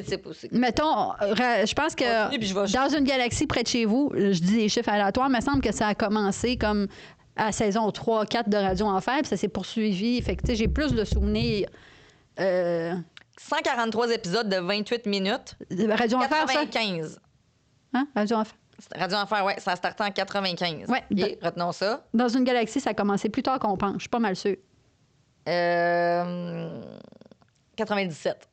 [SPEAKER 2] c'est pas possible.
[SPEAKER 3] Mettons, je pense que
[SPEAKER 2] Continue, puis je vais-
[SPEAKER 3] dans une galaxie près de chez vous, je dis des chiffres aléatoires, il me semble que ça a commencé comme à saison 3-4 de Radio Enfer, puis ça s'est poursuivi. Fait que, tu sais, j'ai plus de souvenirs.
[SPEAKER 2] 143 épisodes de 28 minutes.
[SPEAKER 3] Radio Enfer, ça?
[SPEAKER 2] 95.
[SPEAKER 3] Hein? Radio Enfer.
[SPEAKER 2] Radio Enfer, ouais, ça a starté en 95.
[SPEAKER 3] Ouais.
[SPEAKER 2] OK, retenons ça.
[SPEAKER 3] Dans une galaxie, ça a commencé plus tard qu'on pense. Je suis pas mal sûre.
[SPEAKER 2] 97.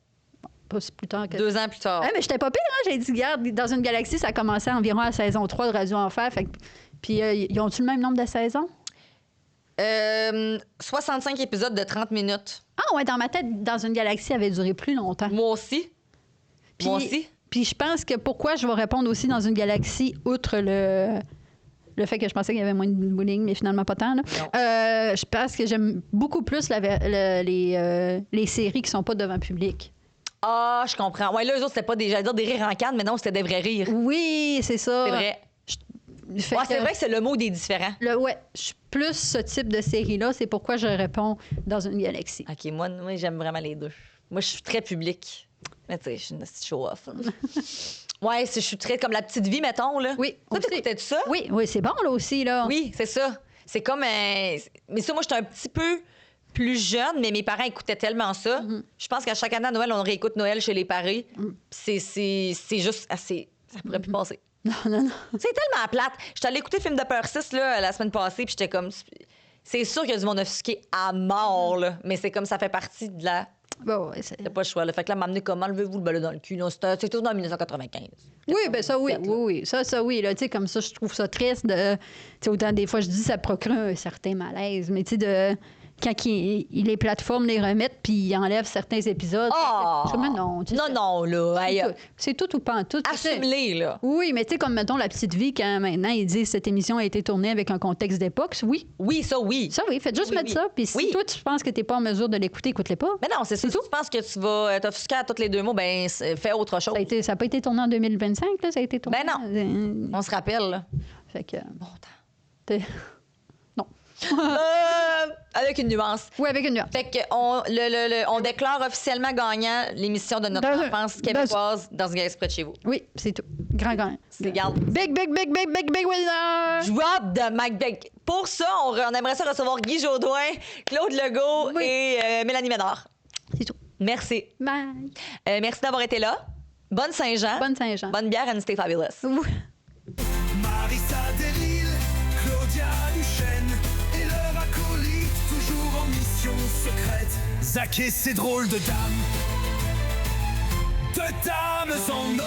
[SPEAKER 3] Pas si plus tard que...
[SPEAKER 2] 2 ans plus tard.
[SPEAKER 3] Ah, mais j'étais pas pire, hein? J'ai dit, regarde, dans une galaxie, ça a commencé environ à saison 3 de Radio Enfer. Fait que... Puis, ils ont-tu le même nombre de saisons?
[SPEAKER 2] 65 épisodes de 30 minutes.
[SPEAKER 3] Ah, ouais, dans ma tête, dans une galaxie, ça avait duré plus longtemps.
[SPEAKER 2] Moi aussi.
[SPEAKER 3] Puis-
[SPEAKER 2] Moi aussi.
[SPEAKER 3] Puis je pense que pourquoi je vais répondre aussi dans une galaxie, outre le fait que je pensais qu'il y avait moins de bullying, mais finalement pas tant. Là. Je pense que j'aime beaucoup plus les séries qui sont pas devant public.
[SPEAKER 2] Ah, je comprends. Ouais, là, eux autres, c'était pas j'allais dire des rires en canne, mais non, c'était des vrais rires.
[SPEAKER 3] Oui, c'est ça.
[SPEAKER 2] C'est vrai.
[SPEAKER 3] Fait
[SPEAKER 2] Ouais,
[SPEAKER 3] que
[SPEAKER 2] c'est vrai que c'est le mot des différents.
[SPEAKER 3] ouais, je suis plus ce type de série-là. C'est pourquoi je réponds dans une galaxie.
[SPEAKER 2] OK, moi j'aime vraiment les deux. Moi, je suis très public. Mais tu sais, je suis une petite show-off. Ouais, je suis très comme la petite vie, mettons, là.
[SPEAKER 3] Oui,
[SPEAKER 2] Toi,
[SPEAKER 3] aussi.
[SPEAKER 2] t'écoutais-tu ça?
[SPEAKER 3] Oui, c'est bon, là aussi, là.
[SPEAKER 2] Oui, c'est ça. C'est comme Mais ça, moi, j'étais un petit peu plus jeune, mais mes parents écoutaient tellement ça. Je pense qu'à chaque année à Noël, on réécoute Noël chez les parents. C'est juste assez... Ça pourrait plus passer.
[SPEAKER 3] Non.
[SPEAKER 2] C'est tellement plate. J'étais allée écouter le film de Peur 6 là, la semaine passée, puis j'étais comme... C'est sûr qu'il y a du monde offusqué à mort, là. Mais c'est comme ça fait partie de la...
[SPEAKER 3] Bon, ouais,
[SPEAKER 2] T'as pas le choix. Là. Fait que là, m'amener comment enlevez-vous le balai dans le cul? Non, c'est tout dans 1995.
[SPEAKER 3] Oui, ben ça, oui,
[SPEAKER 2] 97, là.
[SPEAKER 3] oui. Ça, oui. Là, tu sais, comme ça, je trouve ça triste. Tu sais, autant des fois, je dis ça procure un certain malaise. Mais tu sais, quand les plateformes les remettent puis ils enlèvent certains épisodes.
[SPEAKER 2] Ah!
[SPEAKER 3] Je dis, mais non. Tu sais,
[SPEAKER 2] Non, là. Hey,
[SPEAKER 3] c'est tout ou pas en tout. tu sais.
[SPEAKER 2] assume-les, là.
[SPEAKER 3] Oui, mais tu sais, comme mettons La Petite Vie, quand maintenant ils disent cette émission a été tournée avec un contexte d'époque, oui.
[SPEAKER 2] Oui, ça, oui.
[SPEAKER 3] Ça, oui. Faites juste
[SPEAKER 2] Oui,
[SPEAKER 3] mettre
[SPEAKER 2] oui.
[SPEAKER 3] ça. Puis si
[SPEAKER 2] Oui.
[SPEAKER 3] toi, tu penses que t'es pas en mesure de l'écouter, écoute-les pas.
[SPEAKER 2] Mais non, c'est ça. Si tu penses que tu vas t'offusquer à tous les 2 mots, ben fais autre chose.
[SPEAKER 3] Ça n'a pas été tourné en 2025, là. Ça a été tourné.
[SPEAKER 2] Ben non. On se rappelle, là.
[SPEAKER 3] Fait que.
[SPEAKER 2] Bon temps.
[SPEAKER 3] t'es- Non.
[SPEAKER 2] Avec une nuance.
[SPEAKER 3] Oui, avec une nuance.
[SPEAKER 2] Fait qu'on on déclare officiellement gagnant l'émission de notre
[SPEAKER 3] Dans-
[SPEAKER 2] enfance québécoise dans ce gars près de chez vous.
[SPEAKER 3] Oui, c'est tout. Grand.
[SPEAKER 2] C'est garde.
[SPEAKER 3] Big winner!
[SPEAKER 2] Drop de Mike Beck. Pour ça, on aimerait ça recevoir Guy Jodoin, Claude Legault
[SPEAKER 3] Oui.
[SPEAKER 2] et Mélanie Ménard.
[SPEAKER 3] C'est tout.
[SPEAKER 2] Merci.
[SPEAKER 3] Bye.
[SPEAKER 2] Merci d'avoir été là. Bonne Saint-Jean.
[SPEAKER 3] Bonne Saint-Jean.
[SPEAKER 2] Bonne bière and stay fabulous.
[SPEAKER 3] Oui.
[SPEAKER 5] Marissa Delisle, Claudia Duchesne et leur acolyte, toujours en mission secrète. Zach et ses drôles de dames sans nom.